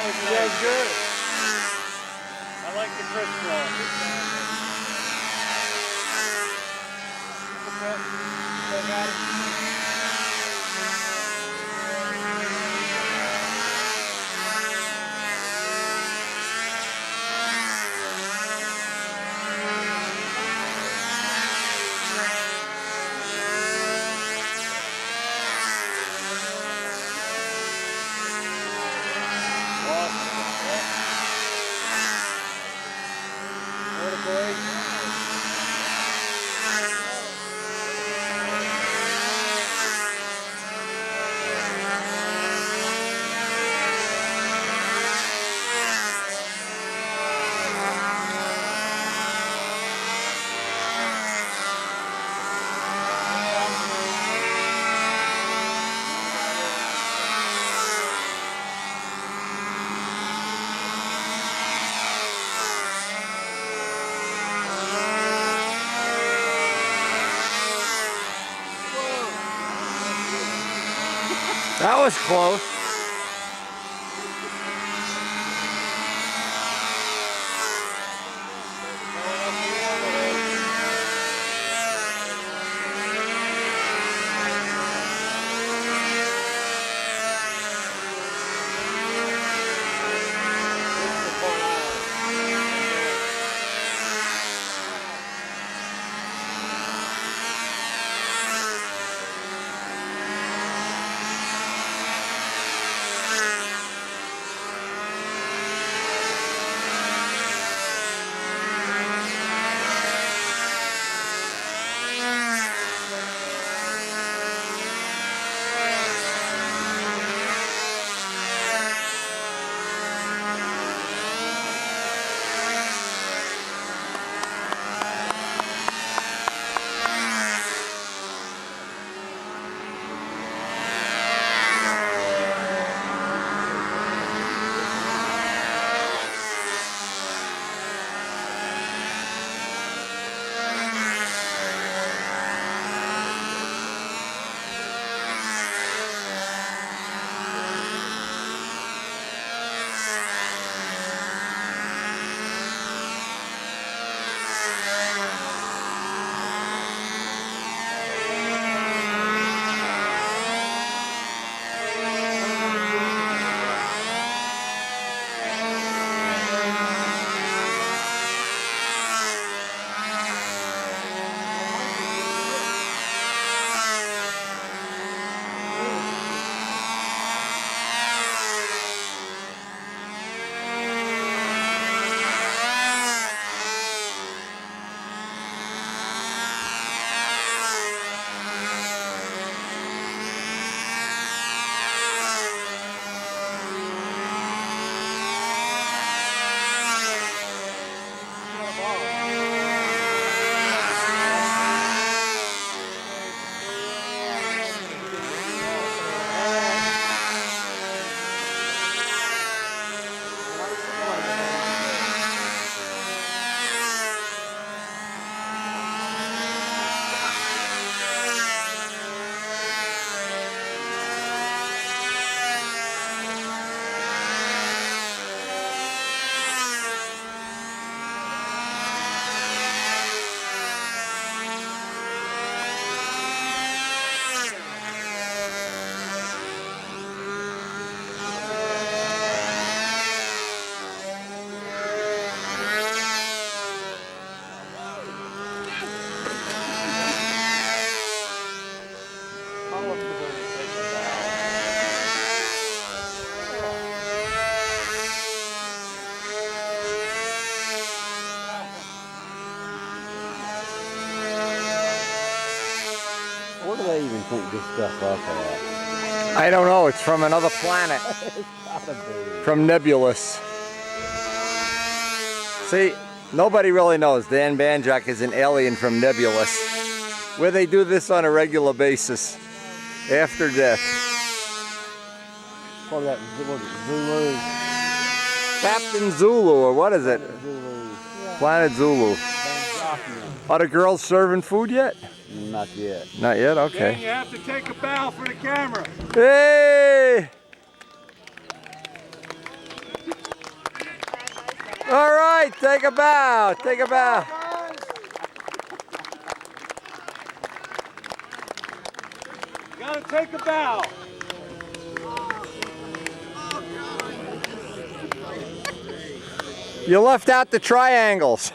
Feels good. I like the crisscross. That was close. Where do they even think this stuff up at? I don't know. It's from another planet. It's gotta be. From Nebulous. See, nobody really knows. Dan Banjak is an alien from Nebulous, where they do this on a regular basis after death. What that Zulu? Captain Zulu, or what is it? Zulu. Planet Zulu. Are the girls serving food yet? Not yet. Not yet? Okay. You have to take a bow for the camera. Hey! right, take a bow. Take a bow. Gotta take a bow. You left out the triangles.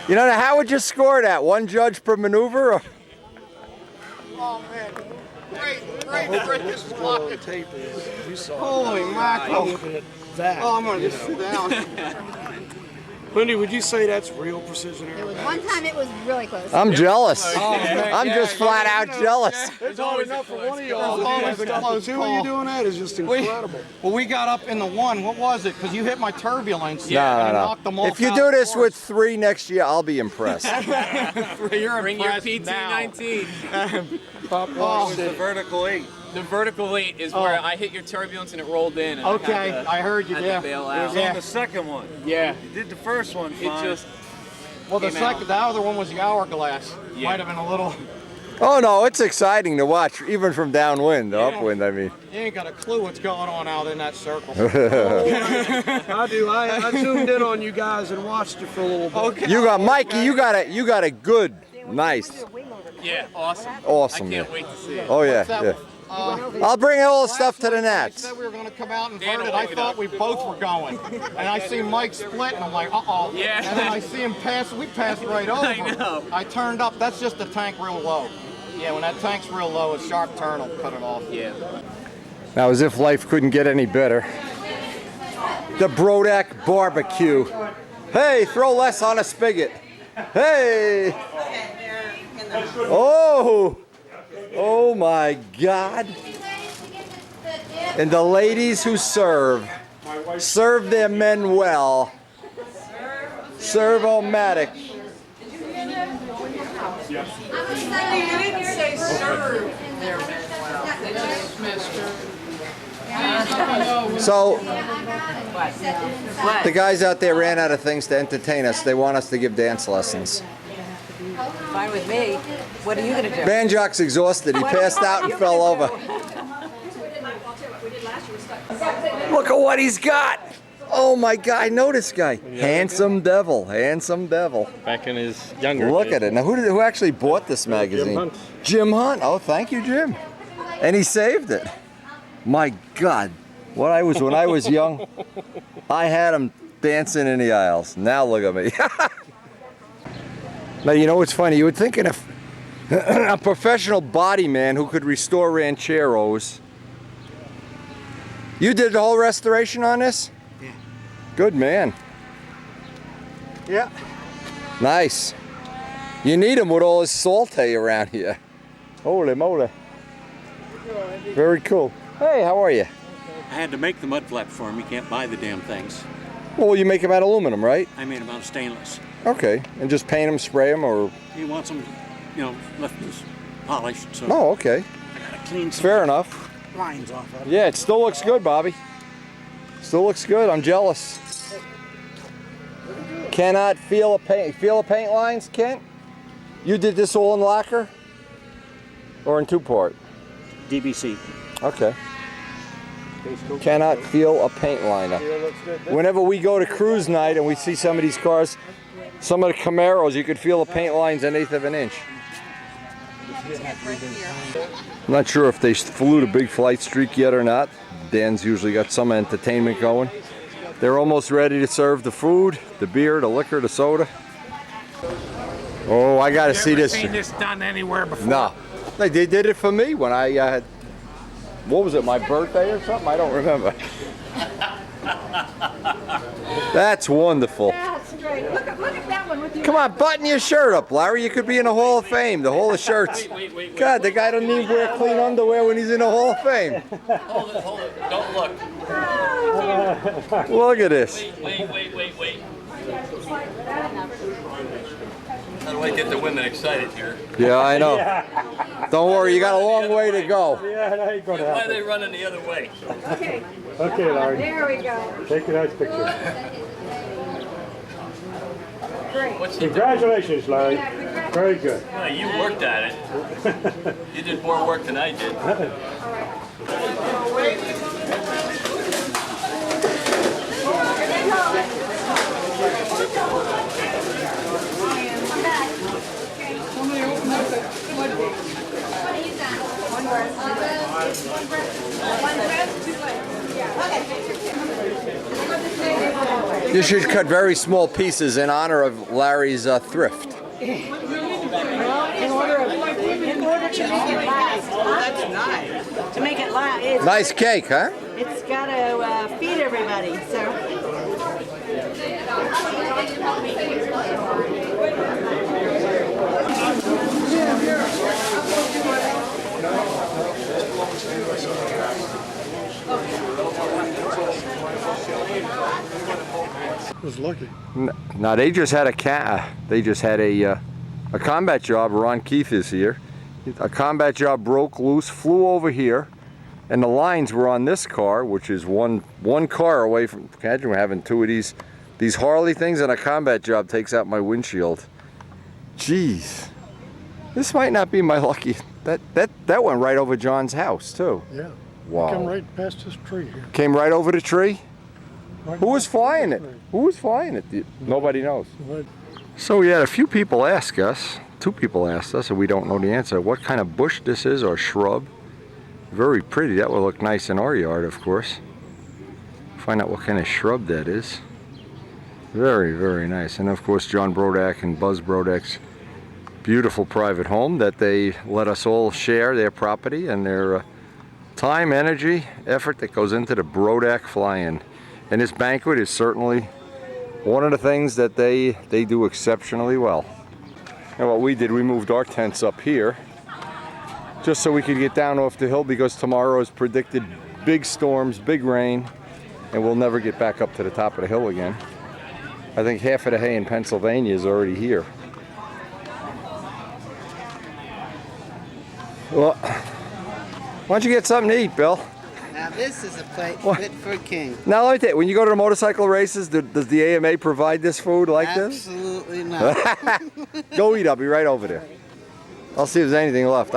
You know, how would you score that? One judge per maneuver? Or? Oh man, great, this is blocking. Tape is. You saw Holy mackerel. that. Oh, I'm gonna just sit down. Lindy, would you say that's real precision It was aerobatics? one time it was really close. I'm jealous. man, I'm just flat out jealous. There's always enough for one of y'all. Always a close See what call. you're doing? That is just incredible. Well, we got up in the one. What was it? Because you hit my turbulence. No, and no, knocked them no. all If you out do of this with course. 3 next year, I'll be impressed. You're Bring your impressed now. PT19. Oh, the vertical 8. The vertical 8 is where I hit your turbulence and it rolled in. And Okay, I heard you. had Yeah. to bail It was out. on the second one. Yeah. You did the first one It fine. just Well, the came out. the other one was the hourglass. Yeah. Might have been a little. Oh no, it's exciting to watch, even from downwind to upwind, I mean. You ain't got a clue what's going on out in that circle. I do. I zoomed in on you guys and watched you for a little bit. Okay. You got, Mikey, you got a good, nice, yeah, awesome. awesome. I can't Yeah. wait to see it. Oh yeah, That yeah. was- I'll bring all the stuff to the They nets. said we were going to come out and Dan vert it. will I look it thought up. we both were going. And I see Mike split, and I'm like, uh-oh. Yeah. And then I see him pass. We passed right over. I know. I turned up. That's just the tank real low. Yeah, when that tank's real low, a sharp turn will cut it off. Yeah. Now, as if life couldn't get any better. The Brodak barbecue. Hey, throw less on a spigot. Hey. Oh. Oh my God. And the ladies who serve their men well. Serve-o-matic. So, the guys out there ran out of things to entertain us. They want us to give dance lessons. Fine with me. What are you gonna do? Banjock's exhausted. He passed out and fell over. Look at what he's got. Oh my God, I know this guy. Handsome devil, handsome devil. Back in his younger Look days. at it. Now, who actually bought this magazine? Hunt. Jim Hunt. Oh, thank you, Jim. And he saved it. My God, when I was young, I had him dancing in the aisles. Now look at me. Now, you know what's funny? You would think a professional body man who could restore rancheros. You did the whole restoration on this? Yeah. Good man. Yeah. Nice. You need him with all his saute around here. Holy moly. Very cool. Hey, how are you? I had to make the mud flaps for him. You can't buy the damn things. Well, you make them out of aluminum, right? I made them out of stainless. Okay. And just paint them, spray them, or... He wants them, left polished. So Oh, okay. I gotta clean some Fair enough. lines off of it. Yeah, it still looks good, Bobby. Still looks good. I'm jealous. Cannot feel a paint. Feel the paint lines, Kent? You did this all in lacquer? Or in 2-part? DBC. Okay. Cannot feel a paint liner. Whenever we go to cruise night and we see some of these cars, some of the Camaros, you could feel the paint lines an eighth of an inch. I'm not sure if they flew the big flight streak yet or not. Dan's usually got some entertainment going. They're almost ready to serve the food, the beer, the liquor, the soda. Oh, I got to see this. Seen this done anywhere before? No. They did it for me when I had, what was it, my birthday or something? I don't remember. That's wonderful. That's great. Look at that one with you. Come on, button your shirt up, Larry. You could be in the Hall of Fame, the Hall of Shirts. Wait. God, the guy doesn't even wear clean underwear when he's in the Hall of Fame. Hold it. Don't look. Look at this. Wait. How do I get the women excited here? Yeah, I know. Don't worry, you got a long way to go. Yeah, that ain't gonna Why are happen. they running the other way? Okay, Okay, Larry. there we go. Take a nice picture. Great. What's the Congratulations, Larry. Very good. No, you worked at it. You did more work than I did. You should cut very small pieces in honor of Larry's thrift. In order to make it last. That's nice. To make it last. Nice cake, huh? It's got to feed everybody, so. Was lucky. Now they just had a combat job. Ron Keith is here. A combat job broke loose, flew over here, and the lines were on this car, which is one car away from. Imagine we're having two of these Harley things, and a combat job takes out my windshield. Jeez, this might not be my lucky. That went right over John's house too. Yeah. Wow. Come right past this tree here. Came right over the tree. Right. Who was flying it? Who was flying it? Nobody knows. So we had a few people ask us, 2 people asked us, and we don't know the answer, what kind of bush this is or shrub. Very pretty. That would look nice in our yard, of course. Find out what kind of shrub that is. Very, very nice. And of course, John Brodak and Buzz Brodak's beautiful private home that they let us all share their property and their time, energy, effort that goes into the Brodak fly-in. And this banquet is certainly one of the things that they do exceptionally well. And what we did, we moved our tents up here just so we could get down off the hill, because tomorrow is predicted big storms, big rain, and we'll never get back up to the top of the hill again. I think half of the hay in Pennsylvania is already here. Well, why don't you get something to eat, Bill? Now this is a plate fit for a king. Now let me tell you, when you go to the motorcycle races, does the AMA provide this food like this? Absolutely not. Go eat, I'll be right over there. I'll see if there's anything left.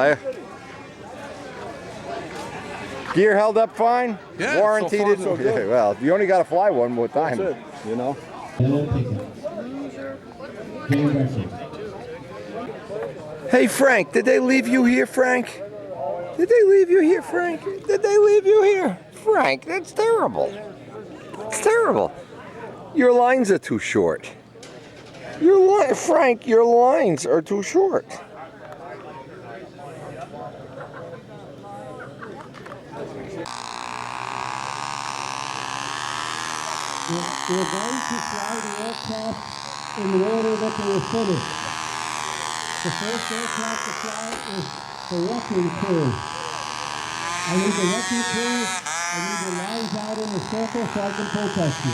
Gear held up fine? Yeah, Warranty so far, didn't? so good. Yeah, well, you only got to fly one more time. That's it, you know. Hey Frank, did they leave you here, Frank? Did they leave you here, Frank? Did they leave you here? Frank, that's terrible. It's terrible. Your lines are too short. Frank, your lines are too short. We're going to fly the aircraft in the order that they were finished. The first aircraft to fly is the wrecking crew. I need the wrecking crew. I need the lines out in the circle so I can protest you.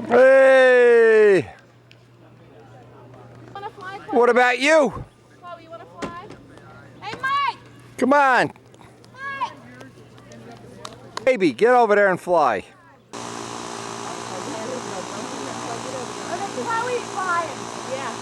Hey! What about you? Chloe, you want to fly? Hey, Mike! Come on. Mike! Baby, get over there and fly. Chloe's flying. Yeah.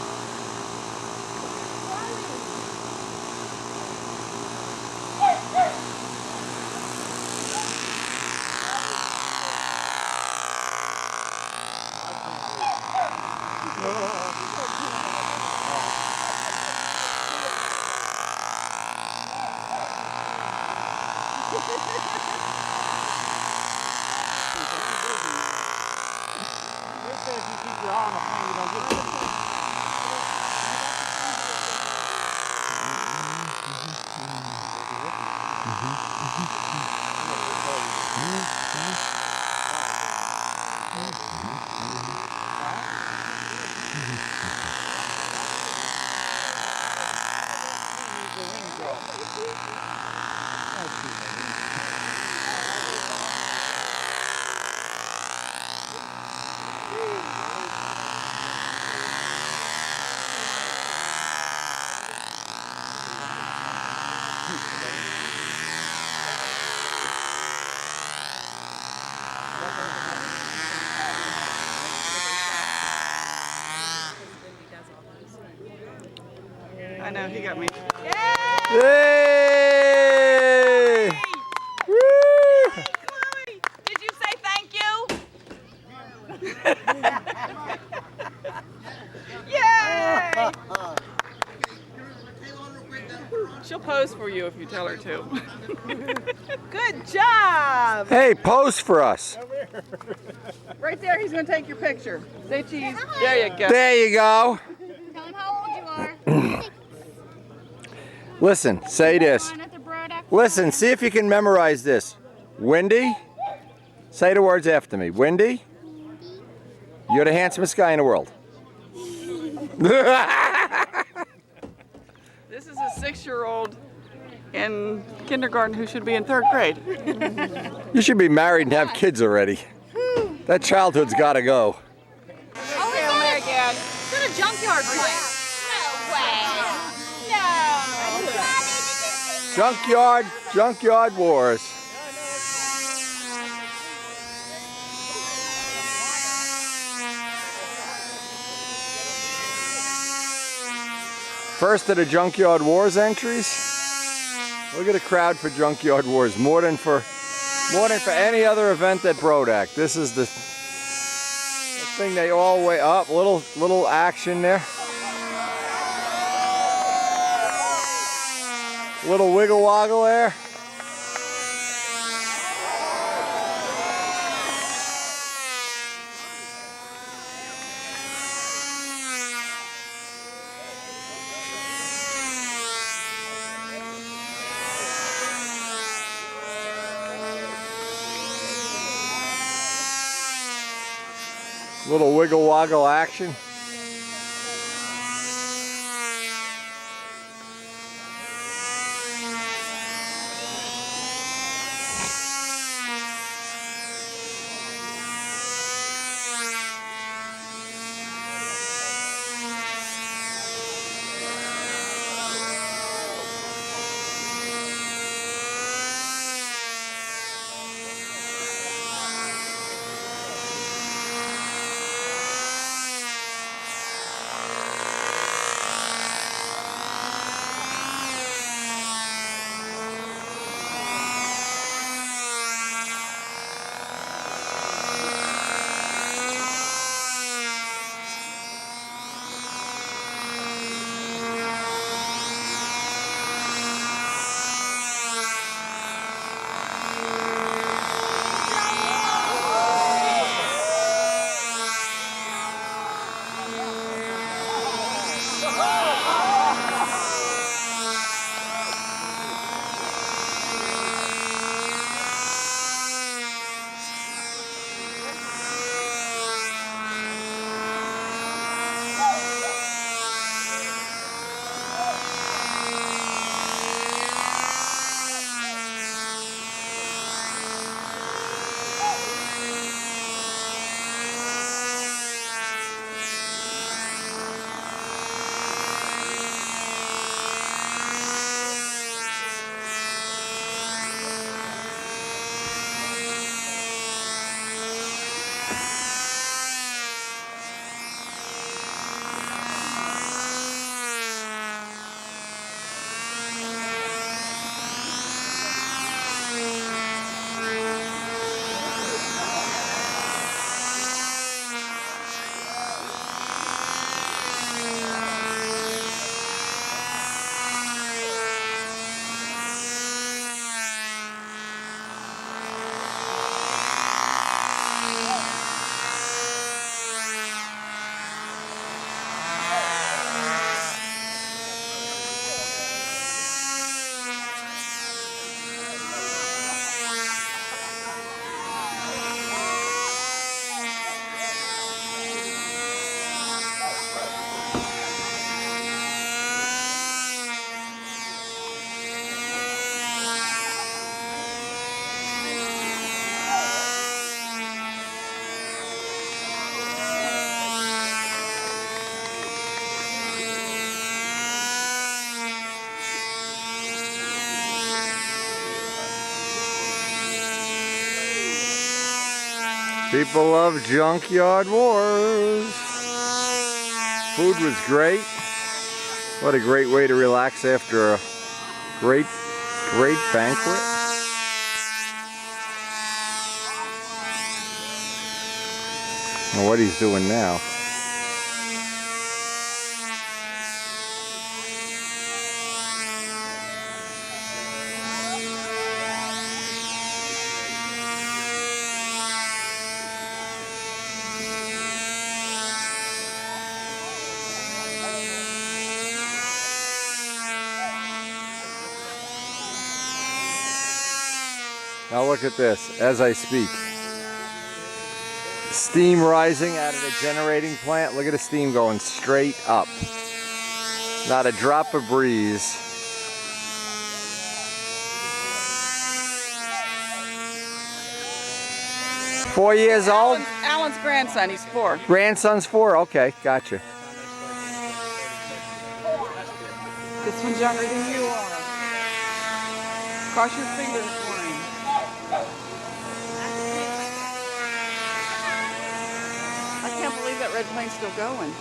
I know, he got me. Yay! Woo! She'll pose for you if you tell her to. Good job! Hey, pose for us. Right there, he's going to take your picture. Say cheese. There you go. There you go. Tell him how old you are. Listen, say this. Listen, see if you can memorize this. Wendy, say the words after me. Wendy, you're the handsomest guy in the world. This is a 6-year-old in kindergarten who should be in 3rd grade. You should be married and have kids already. That childhood's got to go. Oh, my God. It's at a junkyard place. No way. No. Junkyard Wars. First of the Junkyard Wars entries. Look at the crowd for Junkyard Wars. More than for any other event at Brodak. This is the thing they all weigh up. Little action there. Little wiggle woggle there. Little wiggle woggle action. People love Junkyard Wars. Food was great. What a great way to relax after a great banquet. And what he's doing now. Now look at this, as I speak. Steam rising out of the generating plant. Look at the steam going straight up. Not a drop of breeze. Four years old? Alan's grandson, he's 4. Grandson's 4? Okay, gotcha. This one's younger than you are. Cross your fingers for him. I can't believe that red plane's still going.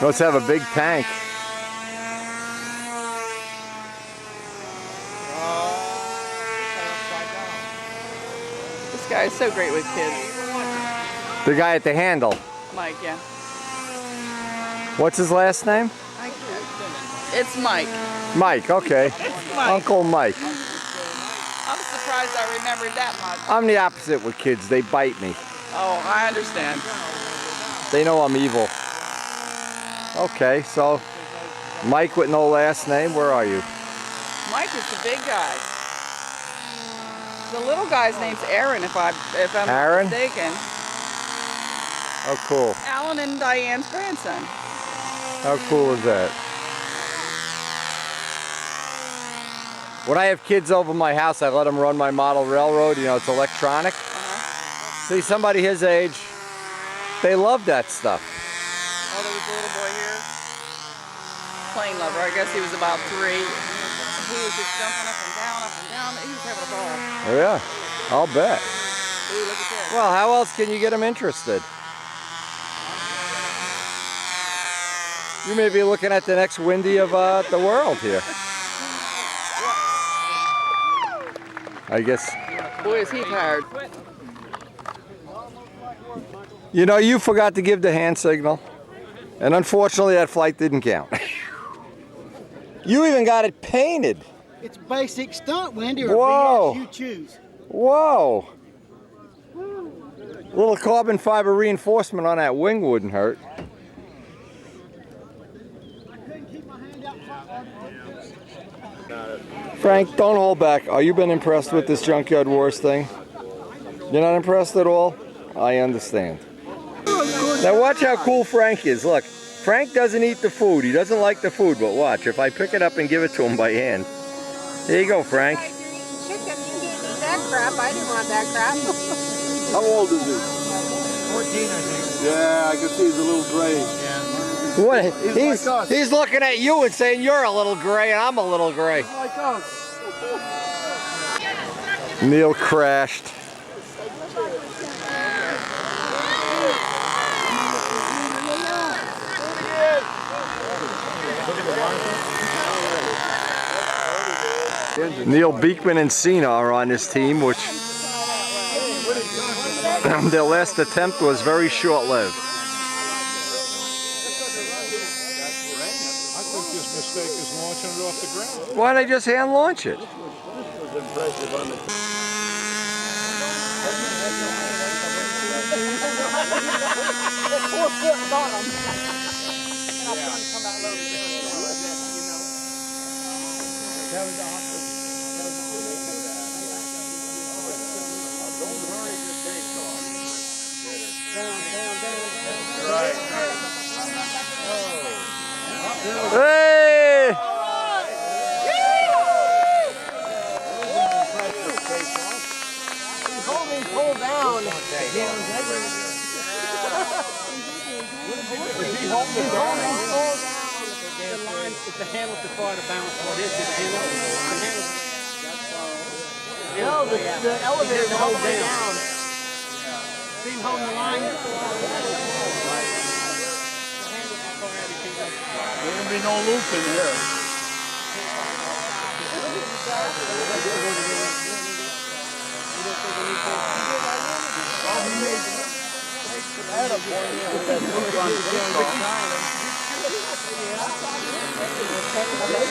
Let's have a big tank. This guy is so great with kids. The guy at the handle. Mike, yeah. What's his last name? It's Mike. Mike, okay. Mike. Uncle Mike. I'm surprised I remembered that much. I'm the opposite with kids. They bite me. Oh, I understand. They know I'm evil. Okay, so Mike with no last name, where are you? Mike is the big guy. The little guy's name's Aaron, if I'm Aaron? not mistaken. How cool. Alan and Diane's grandson. How cool is that? When I have kids over my house, I let them run my model railroad. You know, it's electronic. See, somebody his age, they love that stuff. Oh, there was a little boy here. Plane lover. I guess he was about 3. He was just jumping up and down, up and down. He was having a ball. Oh, yeah, I'll bet. Ooh, look at this. Well, how else can you get them interested? You may be looking at the next Windy of the world here. I guess. Boy, is he tired. You know, you forgot to give the hand signal. And unfortunately, that flight didn't count. You even got it painted. It's basic stunt, Wendy, or Whoa. BS, you choose. Whoa. A little carbon fiber reinforcement on that wing wouldn't hurt. Frank, don't hold back. Are you been impressed with this Junkyard Wars thing? You're not impressed at all? I understand. Now watch how cool Frank is. Look, Frank doesn't eat the food. He doesn't like the food, but watch. If I pick it up and give it to him by hand. There you go, Frank. Chicken, you didn't eat that crap. I didn't want that crap. How old is he? 14, I think. Yeah, I can see he's a little gray. What? He's like us. He's looking at you and saying you're a little gray and I'm a little gray. He's like us. Neil crashed. Neil Beekman and Cena are on this team, which their last attempt was very short-lived. I think this mistake is launching it off the ground. Why don't they just hand launch it? Hey! Pull down. If the handle's too far to bounce, what is it? No, the elevator's hold down. See him holding the line? There'll be no loop in here.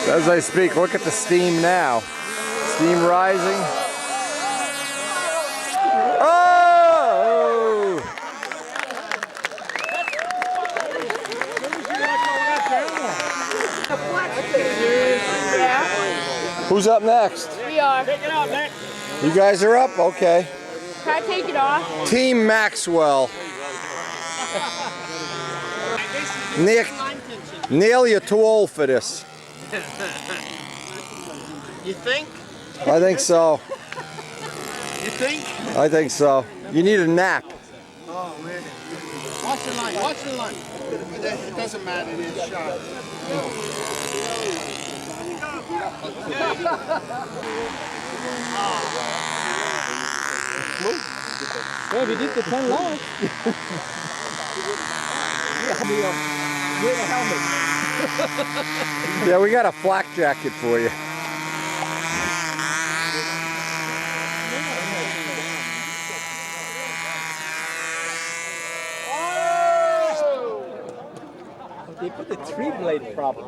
As I speak, look at the steam now. Steam rising. Oh! Yeah, Who's up next? we are. Take it out, Nick. You guys are up? Okay. Try to take it off. Team Maxwell. Neil, you're too old for this. You think? I think so. You think? I think so. You need a nap. Oh man. Watch the line. Watch the line. It doesn't matter. It is shot. Yeah, we did the 10 laps. With a helmet. Yeah, we got a flak jacket for you. They put the 3-blade problem.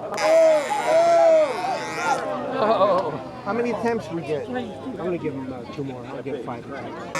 Oh. How many attempts we get? I'm gonna give him 2 more. I'll get 5 attempts.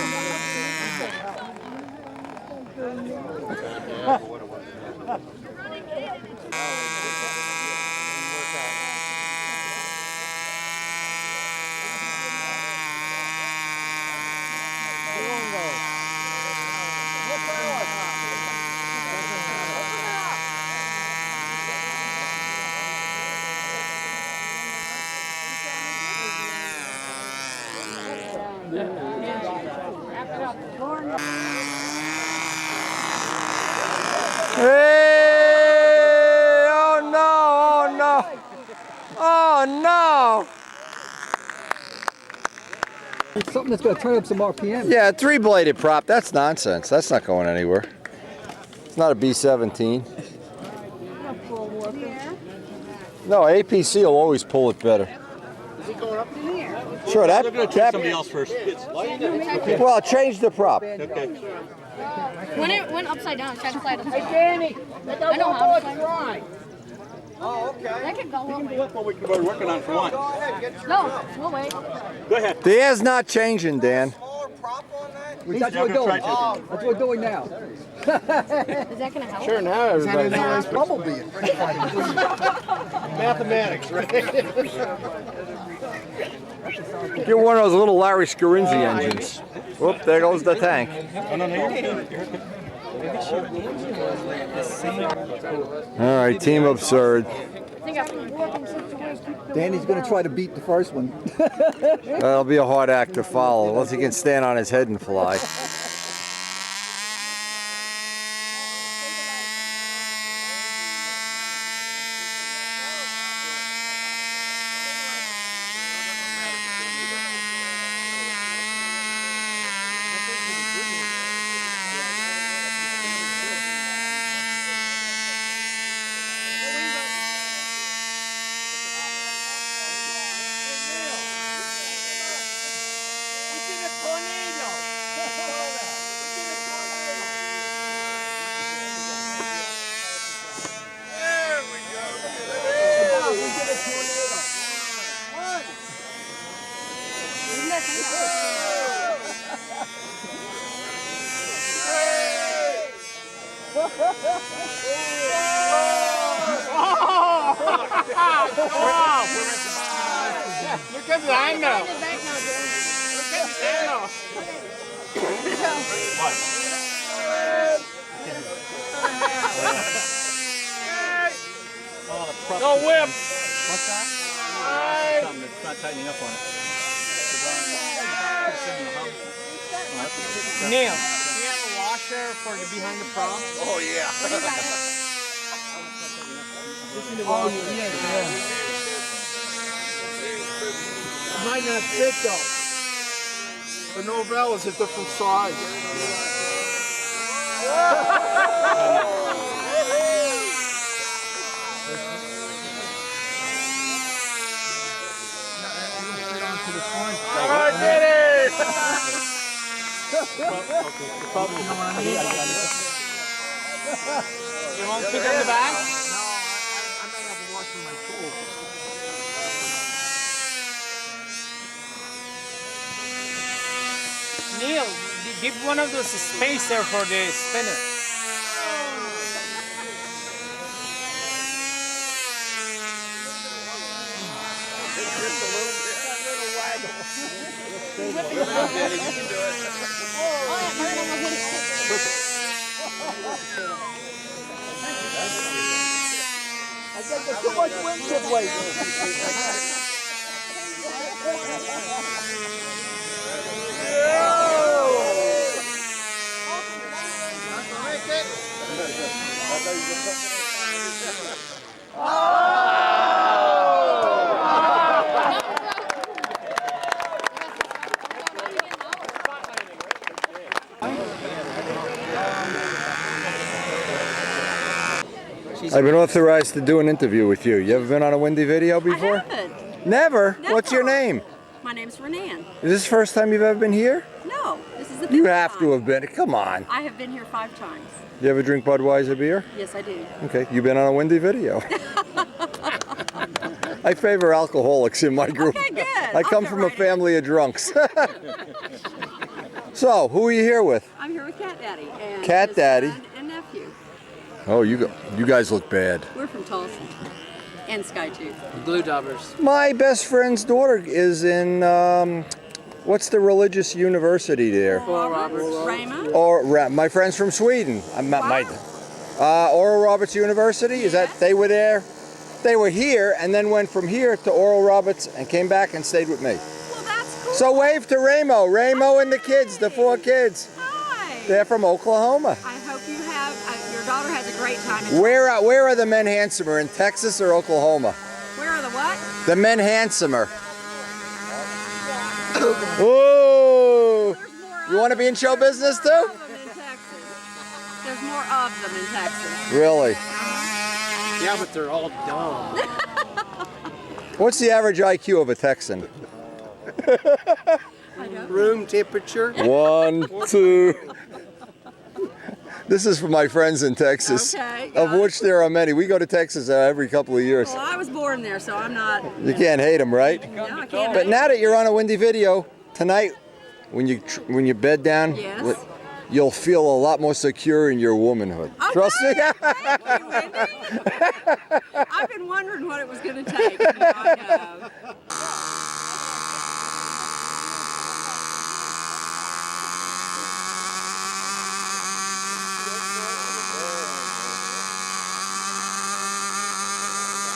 Hey! Oh no! Oh no! Oh no! It's something that's going to turn up some RPM. Yeah, a 3-bladed prop. That's nonsense. That's not going anywhere. It's not a B17. No, APC will always pull it better. Is he going up in the air? Sure, that. Somebody else first. Well, change the prop. Okay. When it went upside down, try to slide upside down. Hey, Danny, let I know how to slide. try. Oh, okay. That could go up. We're working on for one. No, we'll wait. Go ahead. The air's not changing, Dan. That's what we're doing. That's what we're doing now. Is that gonna help? Sure, now everybody's nice bumblebee. Mathematics, right? Get one of those little Larry Scarinzi engines. Whoop, there goes the tank. All right, Team Absurd. Danny's going to try to beat the first one. That'll be a hard act to follow, unless he can stand on his head and fly. Look at the angle. Look at the angle. No whip. What's that? Something that's not tightening up on it. Neil, do you have a washer for the behind the prop? Oh yeah. Oh yeah. Might not fit though. The Novell is a different size. All right, get it! You won't pick up the bag? No, I may have to wash my tools. Neil, give one of those spacer for the spinner. Just a little bit. I think there's too much wind chip weight. I've been authorized to do an interview with you. You ever been on a windy video before? I haven't. Never? What's your name? My name's Renan. Is this the first time you've ever been here? No, this is the You fifth have time. to have been. Come on. I have been here 5 times. You ever drink Budweiser beer? Yes, I do. Okay, you've been on a windy video. I favor alcoholics in my group. Okay, good. I come from a family of drunks. So, who are you here with? I'm here with Cat Daddy and Cat his Daddy? son and nephew. Oh, you guys look bad. We're from Tulsa and Skytooth. Blue Dubbers. My best friend's daughter is in, what's the religious university there? Oral Roberts. Rama. Or my friend's from Sweden. Oral Roberts University. Is that they were there? They were here and then went from here to Oral Roberts and came back and stayed with me. Well, that's cool. So wave to Ramo and the kids, the 4 kids. Hi. They're from Oklahoma. I hope you have. Your daughter has a great time. In Where are the men handsomer, in Texas or Oklahoma? Where are the what? The men handsomer. Ooh! You want to be in show business too? There's more of them in Texas. Really? Yeah, but they're all dumb. What's the average IQ of a Texan? Room temperature. 1, 2. This is for my friends in Texas, Okay, of which there are many. We go to Texas every couple of years. Well, I was born there, so I'm not. You can't hate them, right? No, I can't. But now that you're on a windy video, tonight, when you bed down, Yes. you'll feel a lot more secure in your womanhood. Okay. Trust me. Thank you, Wendy. I've been wondering what it was going to take. And now I know.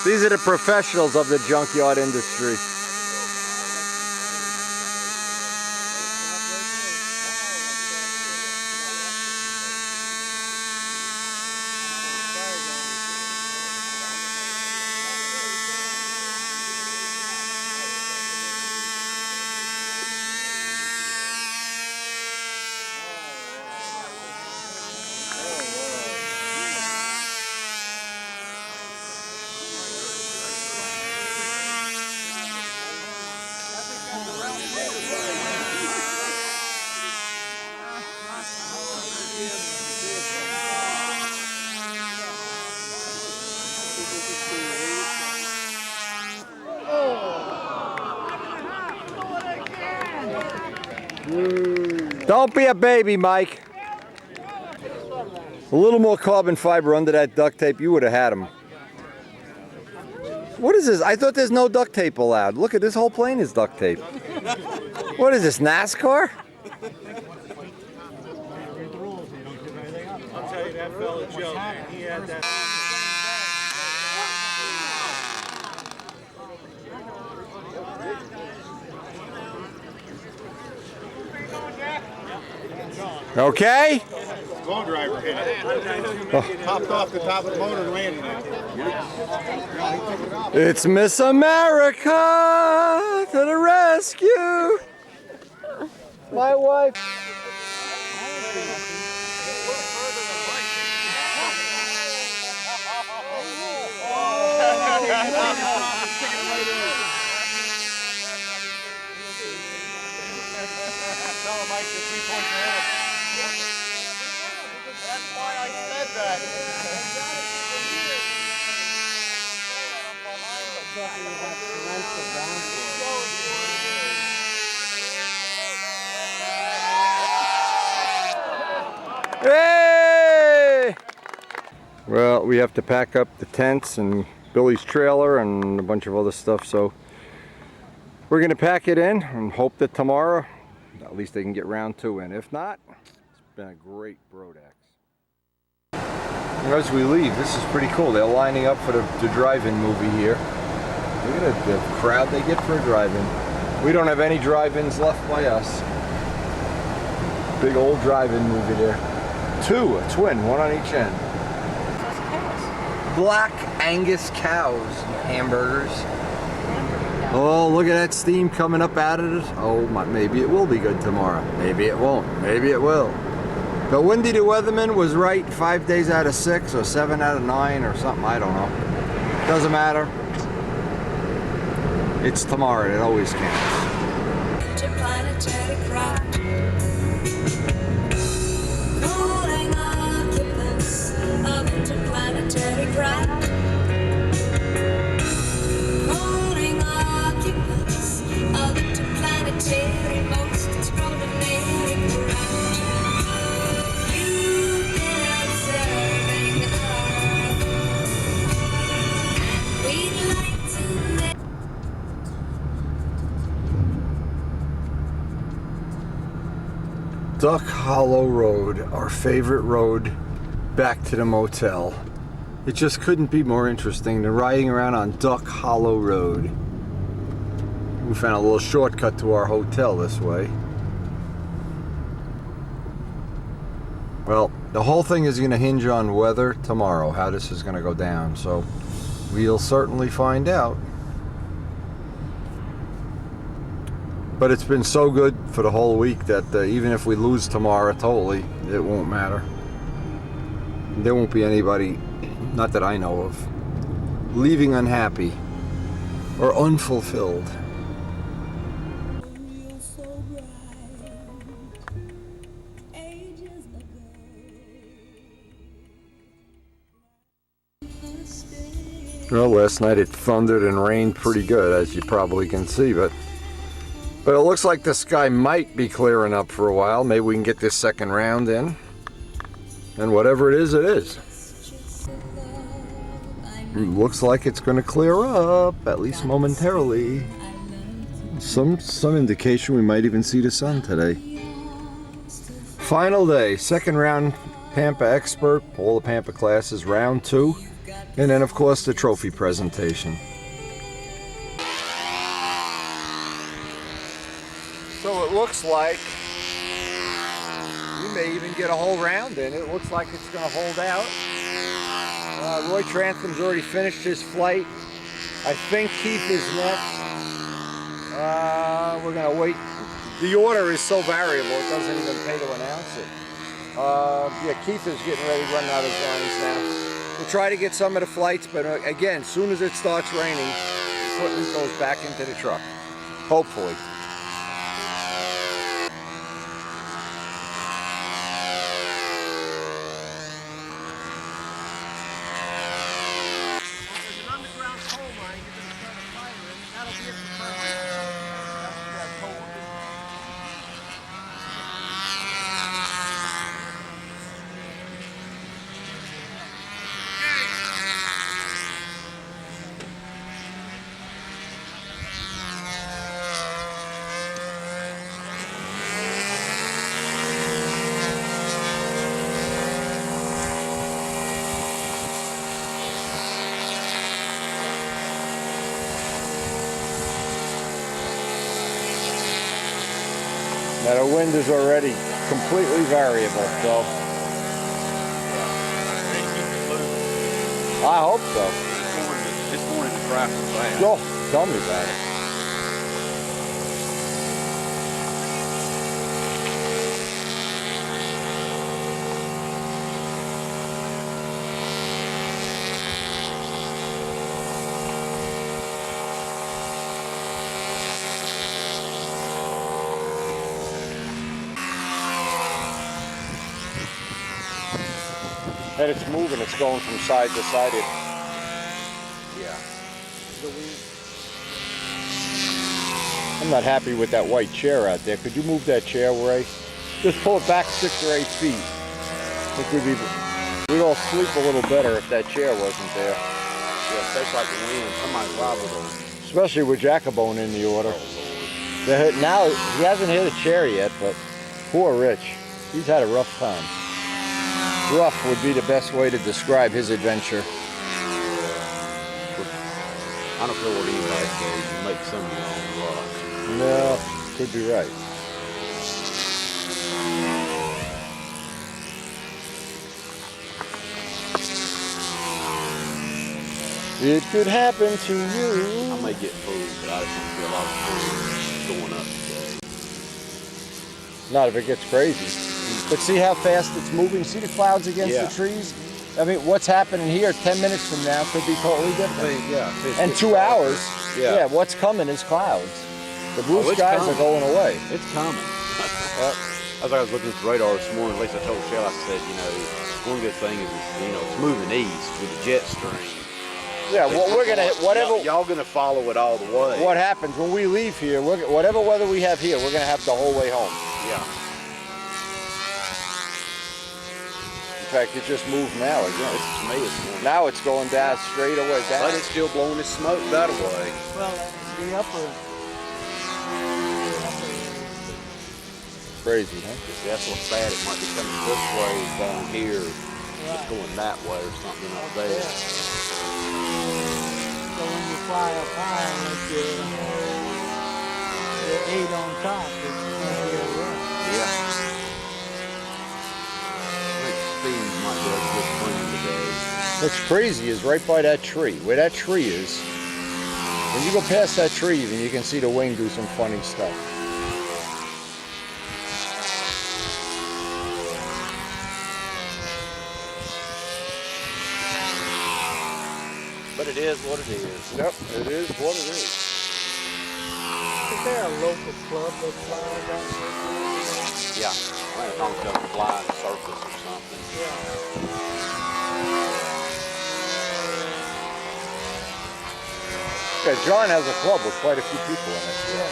These are the professionals of the junkyard industry. Don't be a baby, Mike. A little more carbon fiber under that duct tape, you would have had him. What is this? I thought there's no duct tape allowed. Look at this whole plane is duct tape. What is this, NASCAR? I'll tell you that fella Joe, man, he had that. Okay? Go driver hit it. Popped off the top of the motor and landed it. It's Miss America to the rescue. My wife. Tell him Mike the 3 points ahead. That's why I said that. Hey! Well, we have to pack up the tents and Billy's trailer and a bunch of other stuff, so We're going to pack it in and hope that tomorrow, at least they can get round 2 in. If not, it's been a great Brodak. As we leave, this is pretty cool. They're lining up for the drive-in movie here. Look at the crowd they get for a drive-in. We don't have any drive-ins left by us. Big old drive-in movie there. 2, a twin, 1 on each end. Black Angus cows, hamburgers. Oh, look at that steam coming up out of it. Oh, maybe it will be good tomorrow. Maybe it won't. Maybe it will. But Windy the Weatherman was right 5 days out of 6 or 7 out of 9 or something. I don't know. Doesn't matter. It's tomorrow. It always counts. Duck Hollow Road, our favorite road back to the motel. It just couldn't be more interesting than riding around on Duck Hollow Road. We found a little shortcut to our hotel this way. Well, the whole thing is going to hinge on weather tomorrow, how this is going to go down, so we'll certainly find out. But it's been so good for the whole week that even if we lose tomorrow totally, it won't matter. There won't be anybody, not that I know of, leaving unhappy or unfulfilled. Well, last night it thundered and rained pretty good, as you probably can see, but it looks like the sky might be clearing up for a while. Maybe we can get this second round in. And whatever it is, it is. Looks like it's going to clear up, at least momentarily. Some indication we might even see the sun today. Final day, second round Pampa Expert, all the Pampa classes, round 2. And then, of course, the trophy presentation. So it looks like we may even get a whole round in. It looks like it's going to hold out. Roy Trantham's already finished his flight. I think Keith is next. We're going to wait. The order is so variable, it doesn't even pay to announce it. Yeah, Keith is getting ready to run out of lines now. We'll try to get some of the flights, but again, as soon as it starts raining, equipment goes back into the truck. Hopefully. Now the wind is already completely variable, so I hope so. This morning the traffic was bad. Oh, tell me about it. And it's moving, it's going from side to side. Yeah. I'm not happy with that white chair out there. Could you move that chair, Ray? Just pull it back 6 or 8 feet. I think we'd all sleep a little better if that chair wasn't there. Yeah, it tastes like the wind. Somebody robbed it. Especially with Jacobone in the order. Now, he hasn't hit a chair yet, but poor Rich. He's had a rough time. Rough would be the best way to describe his adventure. I don't care what anybody says, you make some of your own luck. No, could be right. It could happen to you. I may get fooled, but I just don't feel a lot of food going up today. Not if it gets crazy. But see how fast it's moving? See the clouds against the trees? I mean, what's happening here 10 minutes from now could be totally different. And 2 hours, what's coming is clouds. The blue skies are going away. It's coming. I was looking at the radar this morning. At least I told Shell, I said, you know, one good thing is, you know, it's moving east with the jet stream. Yeah, well, we're gonna whatever y'all gonna follow it all the way. What happens when we leave here? Whatever weather we have here, we're gonna have the whole way home. Yeah. In fact, it just moved now again. Now it's going down straight away down. But it's still blowing its smoke that way. Well, the upper. Crazy, huh? That's what's bad. It might be coming this way down here. It's going that way or something up there. So when you fly up high, like you're 8 on top, it's going to be alright. Yeah. I think speed might be a good thing today. What's crazy is right by that tree, where that tree is, when you go past that tree even, you can see the wing do some funny stuff. But it is what it is. Yep, it is what it is. Is there a local club that flies out? Yeah. I think it's on the flying surface or something. Yeah, John has a club with quite a few people in it. Yeah.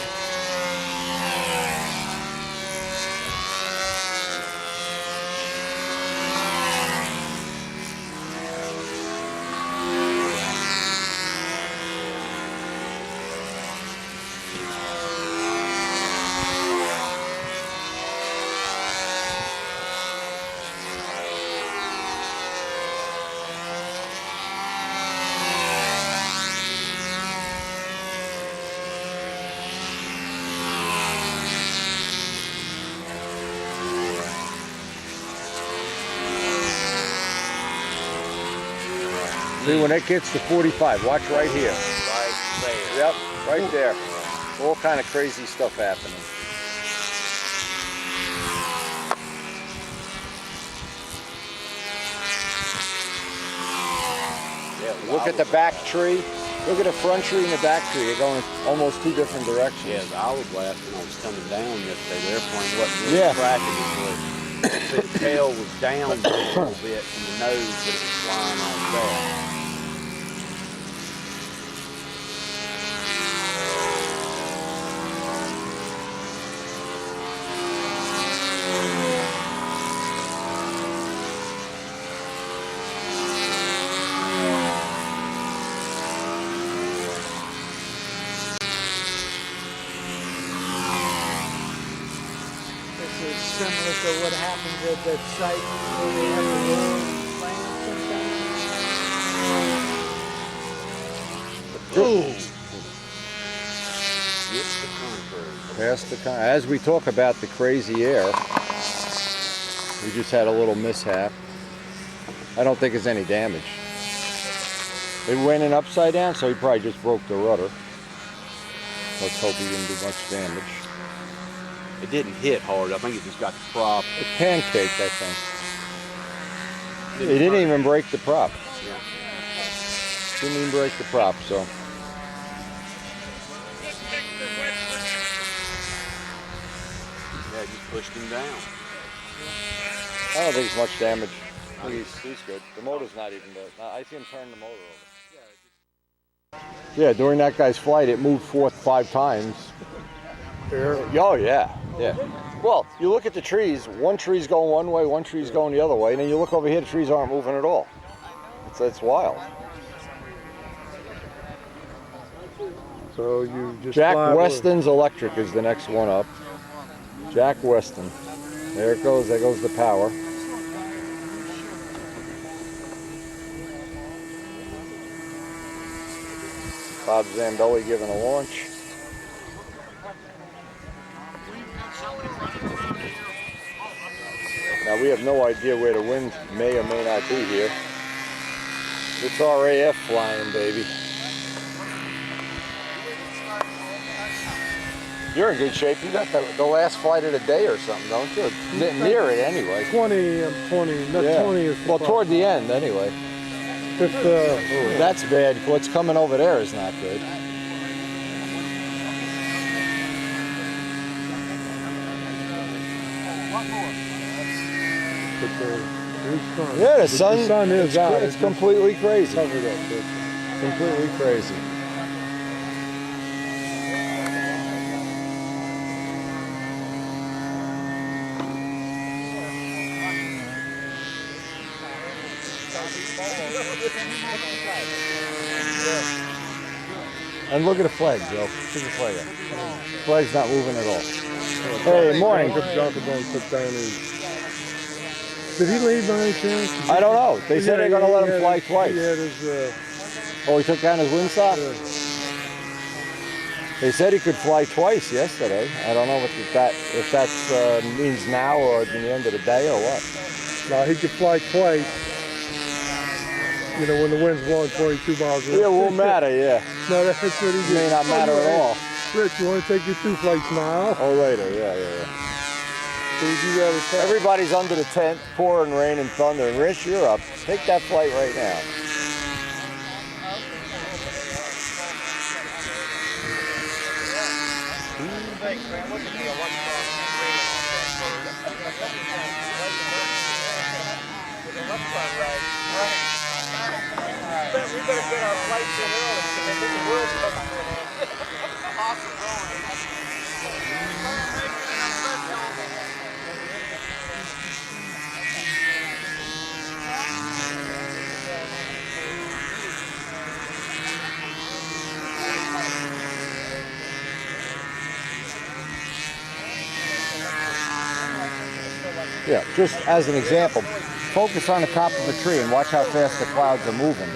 See, when it gets to 45, watch right here. Right there. Yep, right there. All kind of crazy stuff happening. Yeah, look at the back tree. Look at the front tree and the back tree. They're going almost 2 different directions. Yeah, the hourglass when I was coming down yesterday, the airplane wasn't really tracking it, but the tail was down a little bit from the nose, but it was flying on back. Similar to what happens at that site where they have the world plant sometimes. As we talk about the crazy air, we just had a little mishap. I don't think it's any damage. It went in upside down, so he probably just broke the rudder. Let's hope he didn't do much damage. It didn't hit hard. I think it just got the prop. It pancaked, I think. It didn't even break the prop. Yeah. Didn't even break the prop, so. Yeah, you pushed him down. I don't think it's much damage. I think he's good. The motor's not even there. I see him turn the motor over. Yeah, during that guy's flight, it moved 4 or 5 times. Oh, yeah. Yeah. Well, you look at the trees, one tree's going one way, one tree's going the other way, and then you look over here, the trees aren't moving at all. It's wild. So you just Jack fly with- Weston's Electric is the next one up. Jack Weston. There it goes. There goes the power. Bob Zambelli giving a launch. Now we have no idea where the wind may or may not be here. It's RAF flying, baby. You're in good shape. You got the last flight of the day or something, don't you? Near it anyway. 20, 20, not 20 is well, toward the end anyway. If, ooh, that's bad. What's coming over there is not good. Yeah, the sun is out. It's completely crazy. Completely crazy. And look at the flag, Joe. Look at the flag. The flag's not moving at all. Hey, morning. Did he leave by any chance? I don't know. They said they're going to let him fly twice. He had his, oh, he took down his windsock? They said he could fly twice yesterday. I don't know if that means now or at the end of the day or what. No, he could fly twice. You know, when the wind's blowing 22 miles an hour. Yeah, it won't matter, yeah. No, that's what he did. It may not matter at all. Rich, you want to take your 2 flights now? Oh, later, yeah. Everybody's under the tent, pouring rain and thunder. And Rich, you're up. Take that flight right now. Thanks, man. Look at me. I want to we better get our flights in early so they get the world coming to an end. Awesome going. Yeah, just as an example, focus on the top of a tree and watch how fast the clouds are moving.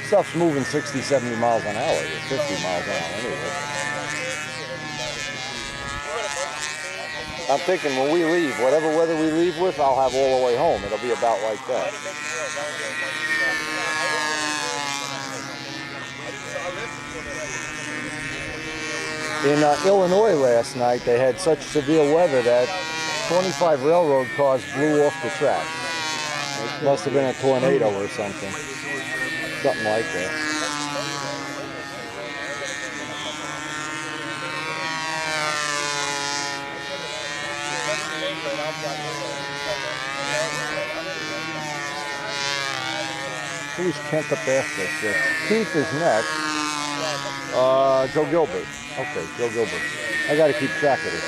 Stuff's moving 60, 70 miles an hour, 50 miles an hour anyway. I'm thinking when we leave, whatever weather we leave with, I'll have all the way home. It'll be about like that. In Illinois last night, they had such severe weather that 25 railroad cars blew off the track. It must have been a tornado or something. Something like that. Who's Kent up after? Keith is next. Joe Gilbert. Okay, Joe Gilbert. I got to keep track of this.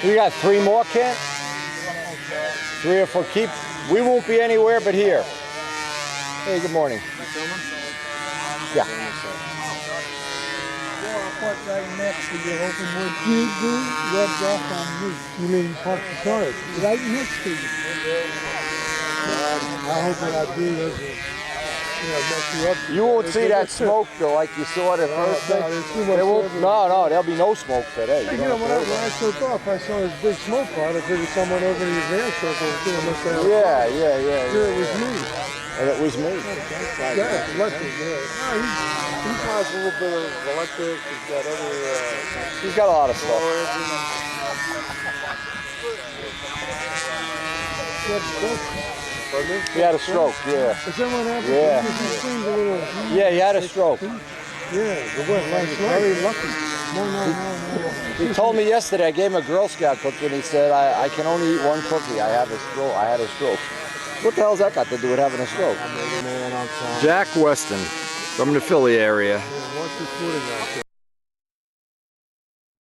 We got 3 more, Kent? 3 or 4. Keep. We won't be anywhere but here. Hey, good morning. Yeah. Right next to you, hoping what you do rubs off on me. You mean you park the car? Right next to you. I hope what I do doesn't, mess you up. You won't see that smoke though, like you saw the first thing. There won't. No, there'll be no smoke today. When I took off, I saw this big smoke cloud. I figured someone over in the advance circle was doing this. Yeah. Here it was me. And it was me. Yeah, electric. Yeah. He flies a little bit of electric. He's got other. He's got a lot of stuff. He had a stroke, yeah. Is that what happened? Yeah. He seemed a little... Yeah, he had a stroke. Yeah, it was last night. Very lucky. No. He told me yesterday, I gave him a Girl Scout cookie, and he said, I can only eat one cookie. I had a stroke. What the hell's that got to do with having a stroke? Jack Weston from the Philly area.